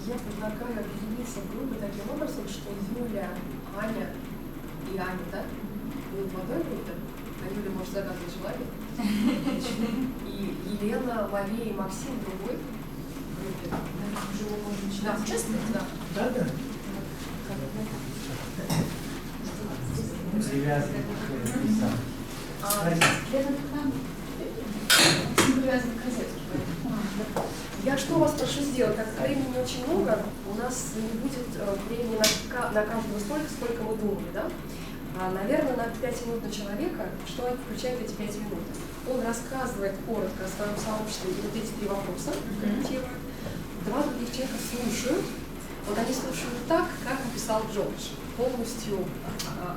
Я предлагаю объединиться в группы таким образом, что Юля, Аня и Аня, да, будут в одной группе, а Юля может загадывать желание. И Елена, Мария и Максим в другой группе. Да, участвуете? Да. Да. Привязаны к лесам. Привязан к хозяйству. Я что вас прошу сделать? Так как времени не очень много, у нас не будет времени на каждого столько, сколько мы думали, да? Наверное, на 5 минут на человека, что включает эти 5 минут? Он рассказывает коротко о своем сообществе и вот эти 3 вопроса комментирует. 2 других человека слушают. Вот они слушают так, как описал Джордж, полностью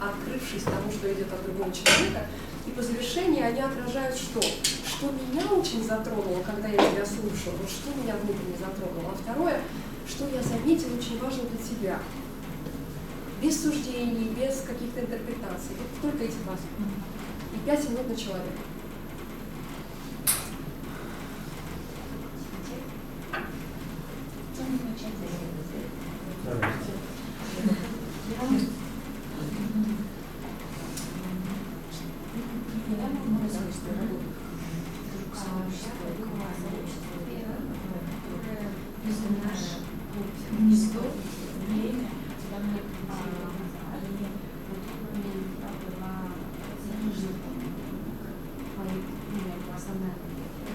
открывшись тому, что идет от другого человека. И по завершении они отражают что? Что меня очень затронуло, когда я тебя слушала, вот что меня внутренне затронуло. А второе, что я заметила, очень важно для тебя. Без суждений, без каких-то интерпретаций. Вот только эти 2. И 5 минут на человека.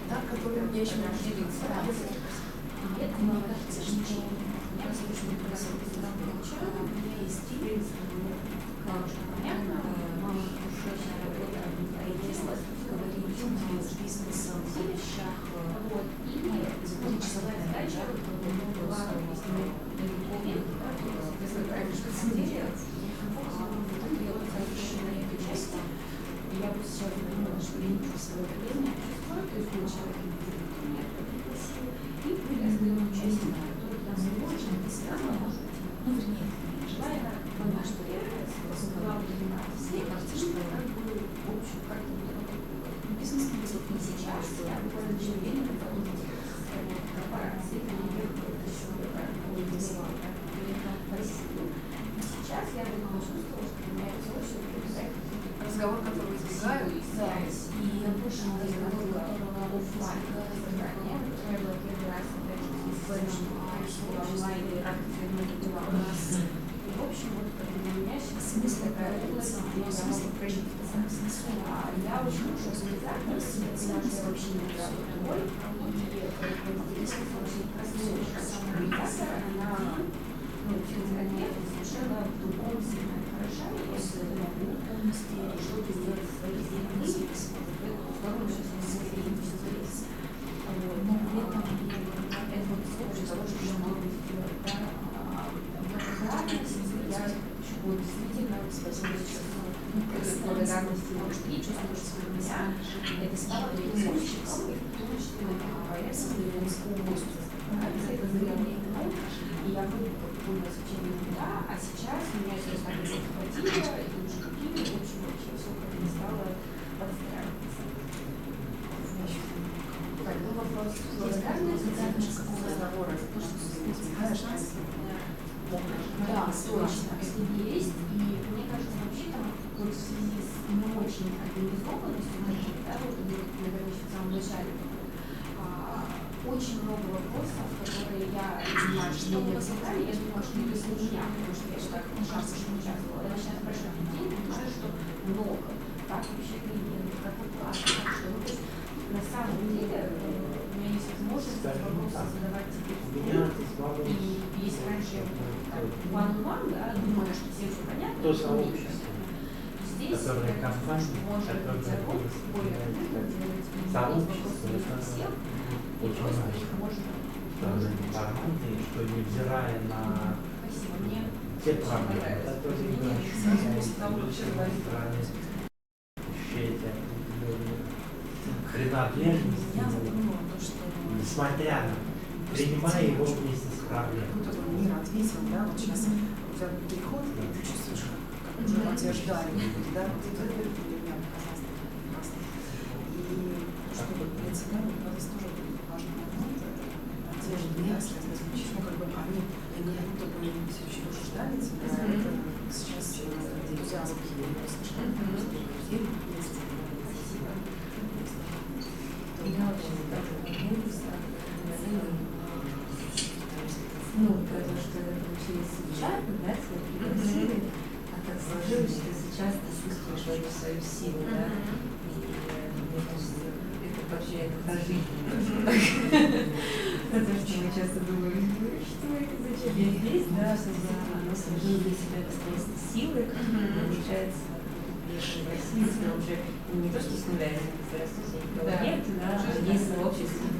Так, которым я еще могу делиться. Это, мне кажется, что я слушаю у меня есть стиль, понятно, мама очень работа, если говорить с бизнесом о вещах, и часовая задача, если правильно делать, я бы сейчас думала, что я не чувствую время, то есть мы человек и были остальные участники, которые нас очень написано, может быть, вернее, желая понимать, что я разговаривала для нас. Мне кажется, что в общем, как-то бизнес не сейчас, я буквально очень уверена, это уже корпорации, сейчас я почувствовала, что у меня все Разговор, который избегаю. да, и я больше разговор, которого офлайн собрания, которое было первый раз, опять же, в онлайн и практике многие дела у нас. И, в общем, вот для меня сейчас смысл появился, смысл проявиться. Я очень хорошо специально, я вообще не играю роль, и здесь очень простой коммуникация, она психотерапевт совершенно в другом сильно хороша, если я могу полностью что-то сделать своих действий, второй сейчас не совсем интересно. Но при этом это вот для того, чтобы я могла сделать, да, благодарность, я вот действительно спасибо сейчас благодарности, потому что я чувствую, что для меня это стало перевозчиком, и в том числе появится в Ленинском мосту. Это заявление, и я вроде как поняла изучение туда, а сейчас меня все остальные захватило, и уже какие, в общем, вообще все как-то не стало подстраиваться. Да, точно, это есть. И мне кажется, вообще там вот в связи с не очень организованностью, да, вот, наверное, еще в самом начале, очень много вопросов, которые я понимаю, что мы собрали, я думала, что это не меня, потому что я так шанс, что не участвовала. Я начинаю спрашивать людей, понимаю, что много. Как вообще клиенты, как оплата, как что. Ну, то есть, на самом деле, у меня есть возможность вопросы задавать тебе и если раньше я one-on-one, да, думаю, что всем все понятно, то здесь, я кажется, что может быть диалог более активно делать, и вопросы для всех, и просто их можно информации, что невзирая на те проблемы, которые принадлежность, несмотря на принимая его вместе с проблемой. Мир ответил, да, вот сейчас у тебя переход, и ты чувствуешь, как уже от тебя ждали, да, вот это для меня показалось прекрасно. И чтобы для тебя, мне кажется, тоже важный момент, надежды, да, связанные с почему, как бы они как будто бы все еще уже ждали тебя, это сейчас энтузиазм слышно, друзей есть. Я очень про то, что это получилось случайно, да, тебя пригласили, а так сложилось, что сейчас ты чувствуешь в эту свою силу, да, и мне кажется, это вообще это жизнь немножко. Потому что мы часто думаем, что это, зачем я здесь, да, оно сложилось для себя постоянно силы, получается, если в России тебя уже не то, что с нуля, здравствуйте, никого нет, да, есть сообщество,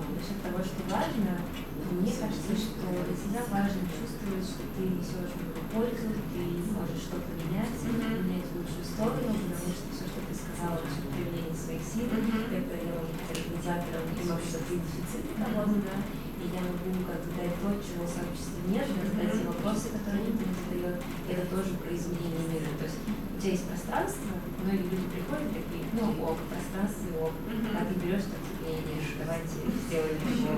насчет того, что важно, мне кажется, что для себя важно чувствовать, что ты несешь пользу, ты можешь что-то менять в лучшую сторону, потому что все, что ты сказала, все проявление своих сил, это я могу быть организатором, потому что ты дефицит кого-то, да, и я могу как-то дать то, чего сообщество нет, задать те вопросы, которые никто не задает, это тоже про изменение мира. То есть у тебя есть пространство, многие люди приходят такие, ок, пространство и ок, а ты берешь так и едешь, давайте сделаем еще.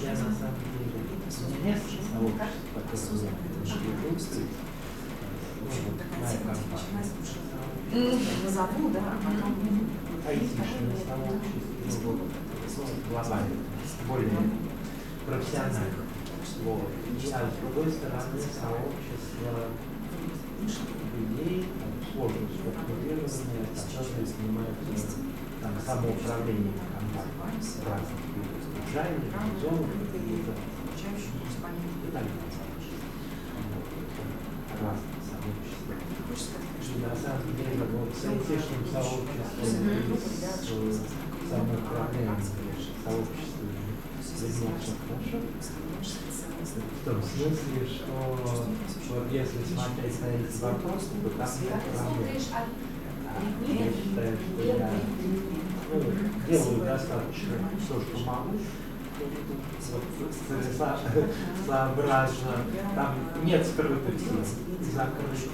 Я на самом деле не сообщество, назову, да, а потом глобально, более профессионально. Вот. А с другой стороны, сообщество людей, сложно структурированные, которые занимаются самоуправлением компаний в разных жанрах, зонах и так далее. Разных сообществ. На самом деле, вот с айтишным сообществом, с самоуправлением сообществом заниматься хорошо. В том смысле, что вот если смотреть на эти вопросы, то там я считаю, что я делаю достаточно то, что могу. Целесообразно. Там нет скрытых сил, закрытых.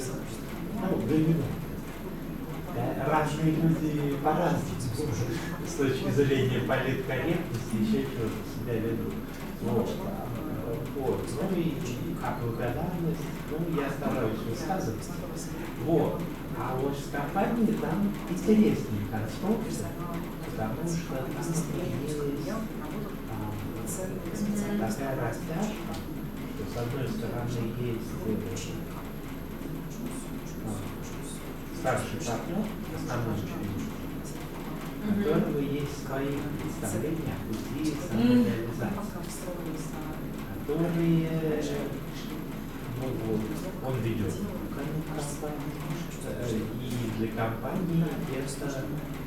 Для меня. Разные люди по-разному с точки зрения политкорректности еще чего-то себя ведут. Вот. Ну и как благодарность, я стараюсь высказываться. Вот. А вот с компанией там интереснее конструкция, потому что там есть такая растяжка, что с одной стороны есть старший партнер, основной член, у которого есть свои представления о пути самореализации, которые он ведет компанию, и для компании это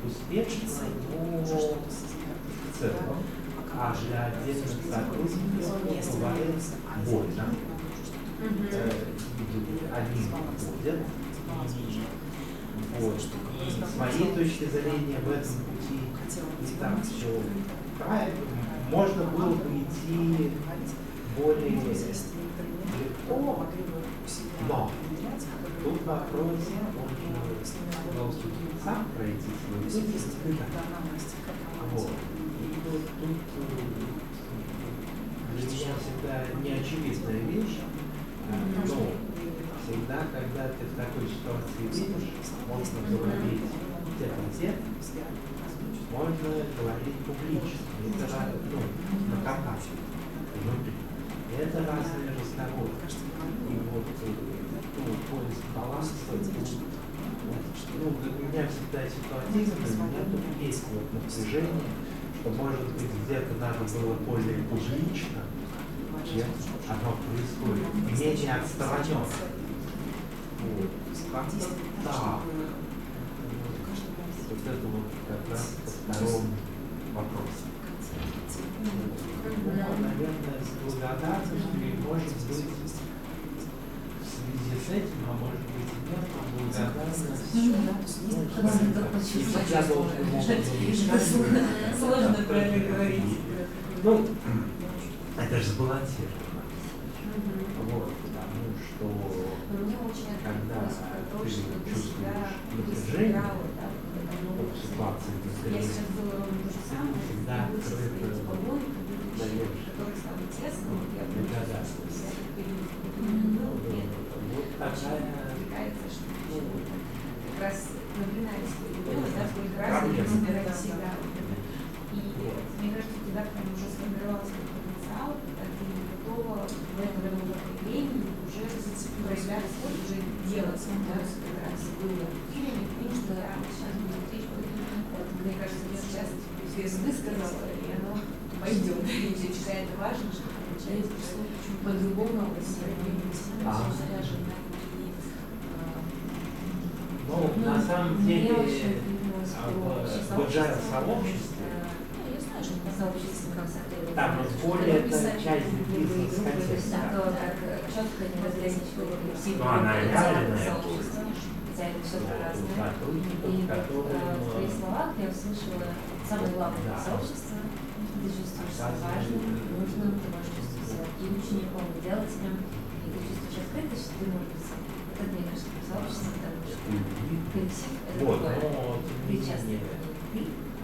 успешно, но в целом, а для отдельных сотрудников бывает больно. Они уходят, Вот. И с моей точки зрения в этом пути не так все правильно. Можно было бы идти более легко, но тут вопрос, он должен сам пройти свой путь. Вот. И вот тут для меня всегда неочевидная вещь, но всегда, когда ты в такой ситуации видишь, можно говорить тет-а-тет, можно говорить публично, это на контакте внутри. Это разные разговоры. И вот поиск баланса, у меня всегда ситуативно, у меня тут есть вот напряжение, что может быть где-то надо было более публично, чем оно происходит, менее отстраненно. Вот. Как-то так. Вот это вот как раз ко второму вопросу. Наверное, с благодарностью, и может быть в связи с этим, а может быть и нет, благодарность и всегда должен Сложно правильно говорить. Ну, это же сбалансировано. Вот, потому что когда ты чувствуешь напряжение в ситуации, ты всегда открыто даешь благодарность. Вот такая как раз напоминает, сколько раз я собираю себя. И мне кажется, когда к тому уже сформировался потенциал, когда ты не готова в этом времени уже проявлять, уже делать, да, как раз было фильме, потому что сейчас будет речь. Вот, мне кажется, я сейчас высказала, и оно пойдет. И для тебя это важно, что получается по-другому Ну, на самом деле, в agile сообществе, там более это часть бизнес-контекста. Но она реальная будет. Хотя это все разное. И в твоих словах я услышала самое главное сообщество. Ты чувствуешь себя важным, нужным, ты можешь чувствовать себя и учеником, и делателем, и ты чувствуешь открытость, что ты можешь быть. Это, мне кажется, сообщество, потому что коллектив — это другое. Ты часто не ты, а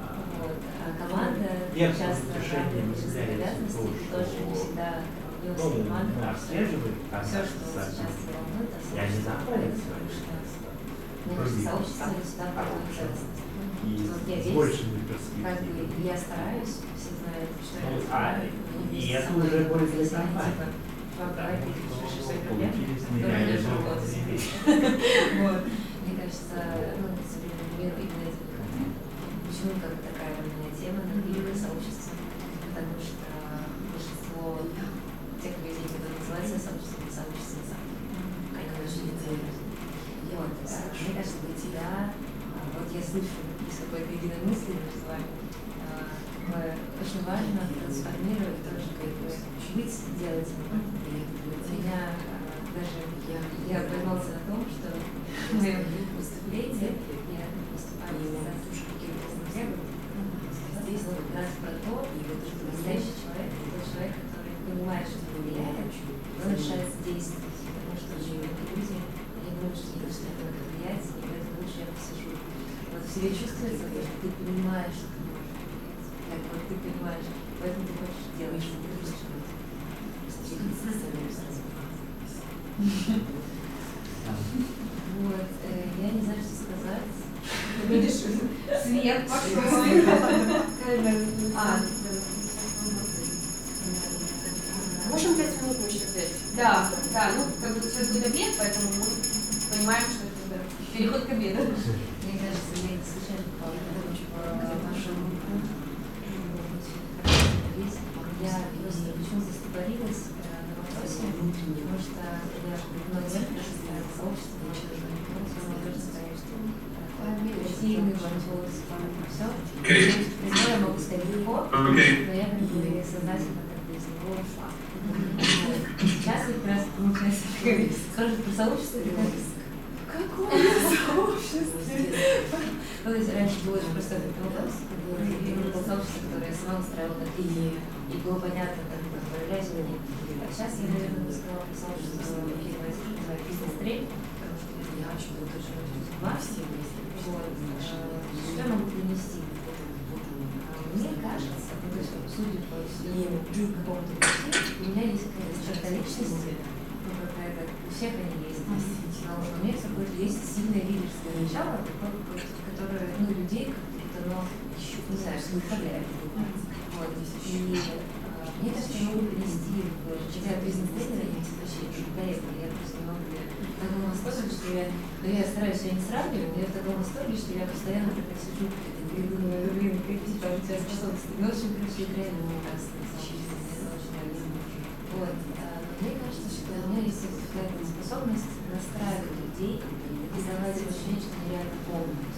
команда часто равные обязанности, ты тоже не всегда нес команду. Все, что сейчас тебя волнует, я не знаю, сообщество не всегда проводит целостность. Вот я здесь, как бы, я стараюсь, все знают, что я и это уже будет не нормально. Давай ты решишь свои проблемы, которые не работают. Вот. Мне кажется, современный мир именно этим не хватает. Почему как такая важная тема на великое сообщество? Потому что большинство тех людей, которые называют себя сообществом, сообщество сам. Они очень не делают. Вот. Мне кажется, для тебя, вот я слышу из какой-то единомыслия между вами, очень важно трансформировать тоже, как бы, быть делателем. У меня даже, я поймался на том, что в моем выступлении я выступаю за каким-то требованием. Здесь вот как раз про то, что настоящий человек — это тот человек, который понимает, что влияет, но решается действовать. Потому что очень многие люди, они думают, что не должны на это влиять, и поэтому лучше я посижу. Вот в себе чувствуется, что ты понимаешь, что ты можешь влиять. Так вот ты понимаешь, поэтому ты хочешь делать, что ты хочешь делать. Вот, я не знаю, что сказать. Видишь, свет пошел. Можем 5 минут еще взять? Да, ну как бы сейчас будет обед, поэтому мы понимаем, что это переход к обеду. Мне кажется, я не случайно попала очень по вашему. Я просто почему-то стопорилась на вопросе, потому что я много лет состояла в сообществе, ничего не понимала, все молодежь сказали, что креативный, вопрос, все. Я могу сказать легко, но я как бы сознательно как бы из него ушла. Сейчас я как раз получается, скажут про сообщество, и такая, какое сообщество? сообществе. Ну, то есть раньше было очень простой вопрос, было сообщество, которое я сама устраивала, и было понятно, как проявлять его. А сейчас я, наверное, бы сказала про сообщество бизнес-трейд, потому что я очень буду точно в массе. Что я могу принести? Мне кажется, то есть, судя по своему какому-то пути, у меня есть какая-то черта личности, ну, какая-то, у всех они есть, но у меня какое-то есть сильное лидерское начало, которое, ну, людей как-то, но еще, не знаю, вдохновляет. Вот. И мне кажется, я могу принести, хотя бизнес-тренера я вообще проектно, я просто не могу. В таком восторге, что я стараюсь себя не сравнивать, но я в таком восторге, что я постоянно так сижу и думаю, блин, какие там у тебя способности. Ну, в общем, короче, это реально ужасно, это очень реально. Вот. Мне кажется, что у меня есть какая-то способность настраивать людей и давать им ощущение, что они реально помнят,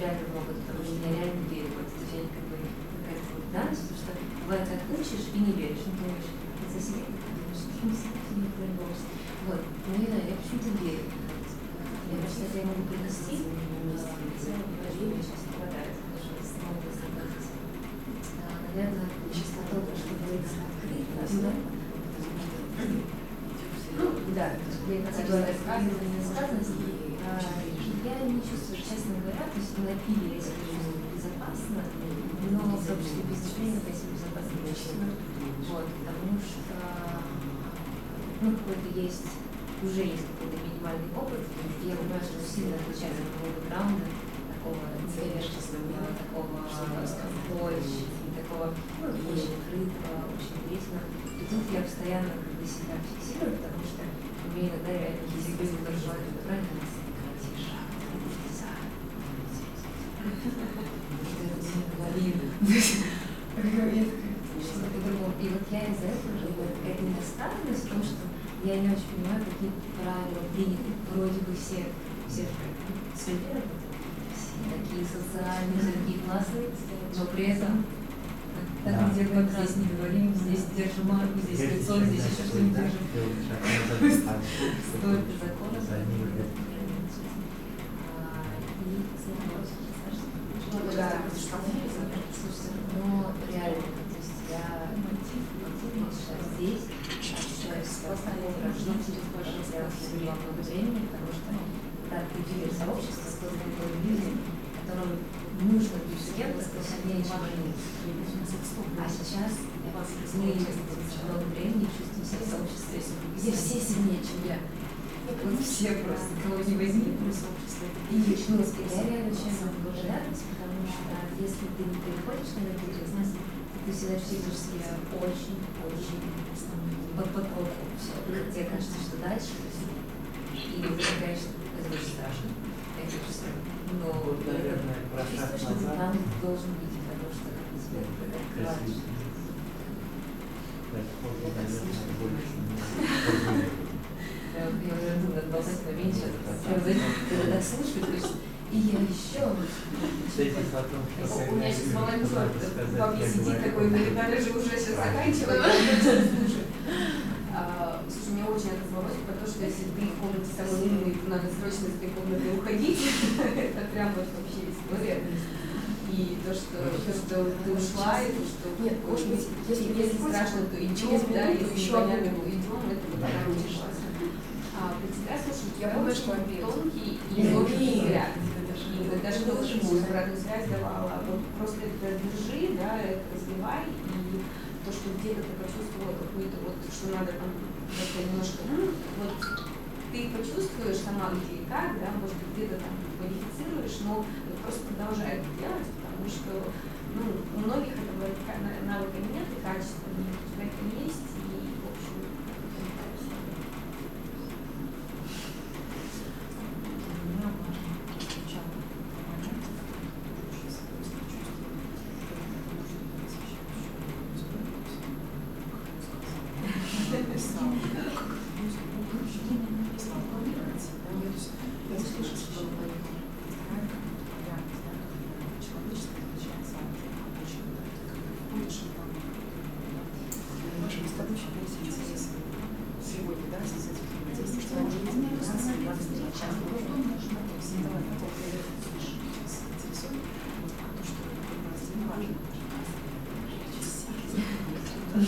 реально могут, потому что я реально верю в это ощущение, как бы какая-то вот данность, потому что бывает, так учишь и не веришь, ну, думаешь, это себе, ты думаешь, что не проебался. Вот, ну, не знаю, я почему-то верю. Мне кажется, это я могу принести, но мне сейчас не хватает, потому что снова достаточно. Наверное, чисто то, что говорится открыто, да? Ну, да, я хотела рассказывать несказанность, я не чувствую, честно говоря, то есть на пиле я себя чувствую безопасно, но в том числе бизнес-тренинг я себя безопасно не чувствую. Вот, потому что ну, какой-то есть, уже есть какой-то минимальный опыт, и я понимаю, что сильно отличается от моего бэкграунда, такого невежественного, такого очень, такого очень открытого, очень интересного. И тут я постоянно как бы себя фиксирую, потому что у меня иногда реально есть люди, которые желают правильно тише. Что-то по-другому. И вот я из-за этого же какая-то недостаточность в том, что я не очень понимаю, какие правила приняты. Вроде бы все сферы, все такие социальные, все такие классные, но при этом так где мы здесь не говорим, здесь держим марку, здесь лицо, здесь еще что-нибудь держим. Столько законов. Но реально, то есть я сейчас здесь ощущаю способность жить для много времени, потому что когда ты видишь сообщество, созданное такой людьми, которым нужно быть с кем-то, то сильнее, чем они. А сейчас мы много времени чувствуем себя в сообществе, где все сильнее, чем я. Вот все просто, кого не возьми, плюс общество. И я реально честно благодарность, потому что если ты не переходишь на эту известность, ты всегда чувствуешь себя очень-очень под потолком. Все. Тебе кажется, что дальше, и это, конечно, это очень страшно. Это очень страшно. Но чувствуешь, что ты там должен быть, потому что тебе открываешь. Я уже думаю, болтать поменьше, когда так слушаешь, и я еще. У меня сейчас волонтер по сидит такой, наверное, же уже сейчас заканчивает. Слушай, меня очень это волнует, потому что если ты в комнате самой умной, то надо срочно из этой комнаты уходить. Это прям вот вообще история. И то, что ты ушла, и то, что нет, может быть, если страшно, то идем, да, если непонятно, то идем, это вот так очень классно. Про тебя, слушай, я помню, что тонкий и легкий взгляд. И вот даже тоже обратную связь давала. Вот просто это держи, да, это развивай, и то, что где-то ты почувствовала какую-то вот, что надо там как-то немножко, вот ты почувствуешь сама где и как, да, может быть, где-то там модифицируешь, но вот просто продолжай это делать, потому что, ну, у многих этого навыка нет и качества нет, у тебя это есть, и, в общем, Do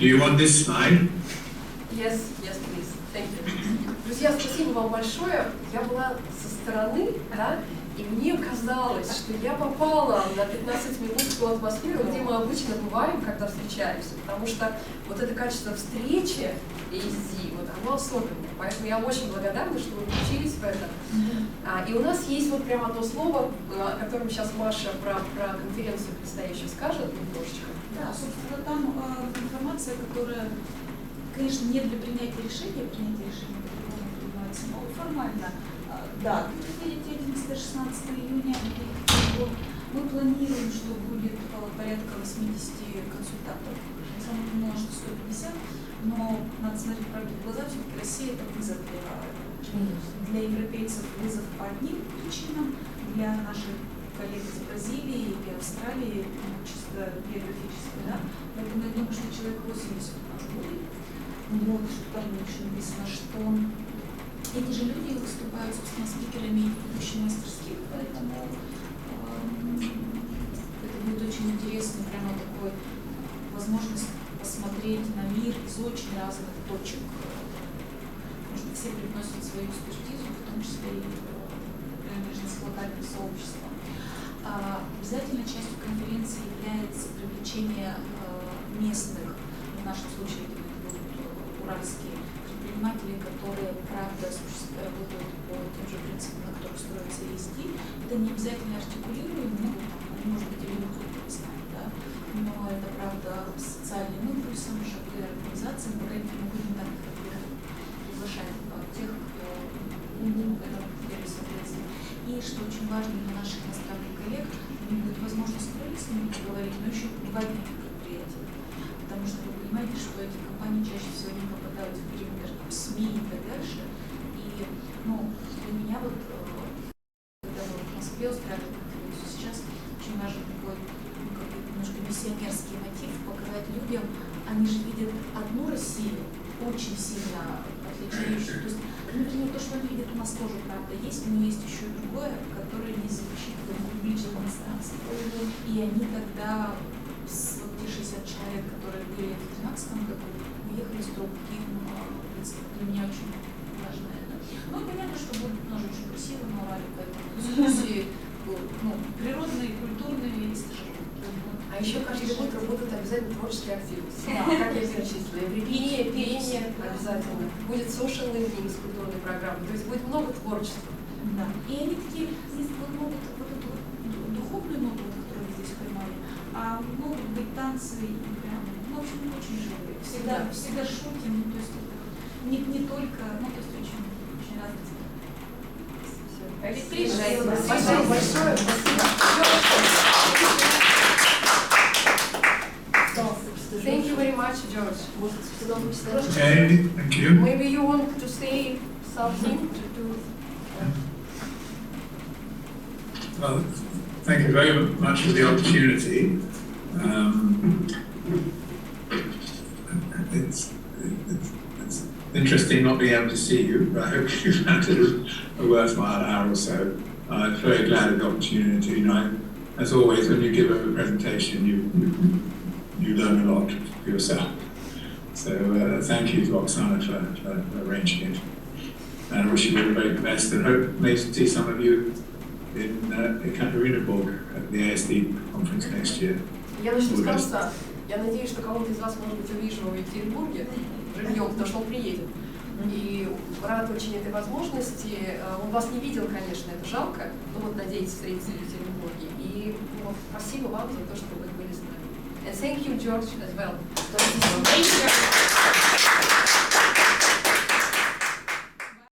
you want this slide? Yes, please. Thank you. Друзья, спасибо вам большое. Я была со стороны, да, и мне казалось, что я попала на 15 минут в ту атмосферу, где мы обычно бываем, когда встречаемся, потому что вот это качество встречи ASD, вот оно особенное. Поэтому я очень благодарна, что вы включились в это. И у нас есть вот прямо то слово, о котором сейчас Маша про конференцию предстоящую скажет немножечко. Да, собственно, там информация, которая, конечно, не для принятия решения принимается, но формально. Да, тут вы видите 11-16 июня, мы планируем, что будет порядка 80 консультантов, самое немного, что 150, но надо смотреть правде в глаза, все-таки Россия это вызов для европейцев, вызов по одним причинам, для наших коллег из Бразилии и Австралии, чисто географически, да, поэтому я думаю, что человек 80 у нас будет, вот, что там еще написано, что эти же люди выступают, собственно, спикерами ведущих мастерских, поэтому это будет очень интересно, прямо такой возможность посмотреть на мир из очень разных точек, потому что все привносят свою экспертизу, в том числе и принадлежность к локальным сообществам. Обязательной частью конференции является привлечение местных, в нашем случае это будут уральские предприниматели, которые, правда, работают по тем же принципам, на которых строится ESD. Это не обязательно артикулируемо, они, может быть, или кто-то не знает, да? Но это, правда, социальным импульсом, шаги организации, мы будем так приглашать тех, кто в этом деле соответственно. И, что очень важно для наших иностранных коллег, у них будет возможность с ними поговорить, но еще побывать на этих предприятиях. Потому что вы понимаете, что эти компании чаще всего не попадают в периметр СМИ и так дальше. И для меня вот, когда мы в Москве устраивали конференцию, сейчас очень важен такой немножко миссионерский мотив показать людям, они же видят одну Россию, очень сильно отличающую. То есть, например, то, что они видят, у нас тоже правда есть, но есть еще и другое, которое не звучит в публичном пространстве. И они тогда, вот те 60 человек, которые были в 2013 году, уехали с других, для меня очень важно это. Ну, понятно, что будет тоже очень красиво на Урале, поэтому дискуссии природные, культурные и стажировки. А еще каждый год работают обязательно творческие активности. Да, как я перечислила. Пение обязательно. Будет social living с культурной программой. То есть будет много творчества. Да. И они такие, могут вот эту духовную ноту, которую вы здесь поймали, а могут быть танцы и прям, в общем, очень живые. Всегда шутим, то есть не только, то есть очень разные. Спасибо большое. Thank you very much, George. Okay, thank you. Maybe you want to say something Well, thank you very much for the opportunity. It's interesting not being able to see you, but I hope you found it a worthwhile hour or so. I'm very glad of the opportunity. As always, when you give a presentation, you learn a lot for yourself. So thank you to Oksana for arranging it. And I wish you all the very best, and hope maybe to see some of you in Ekaterinburg at the ASD conference next year. Я начну с конца. Я надеюсь, что кого-то из вас, может быть, увижу в Екатеринбурге живьем, потому что он приедет. И рад очень этой возможности. Он вас не видел, конечно, это жалко, но вот надеюсь встретиться в Петербурге. И вот, спасибо вам за то, что вы были с нами. And thank you, George, as well.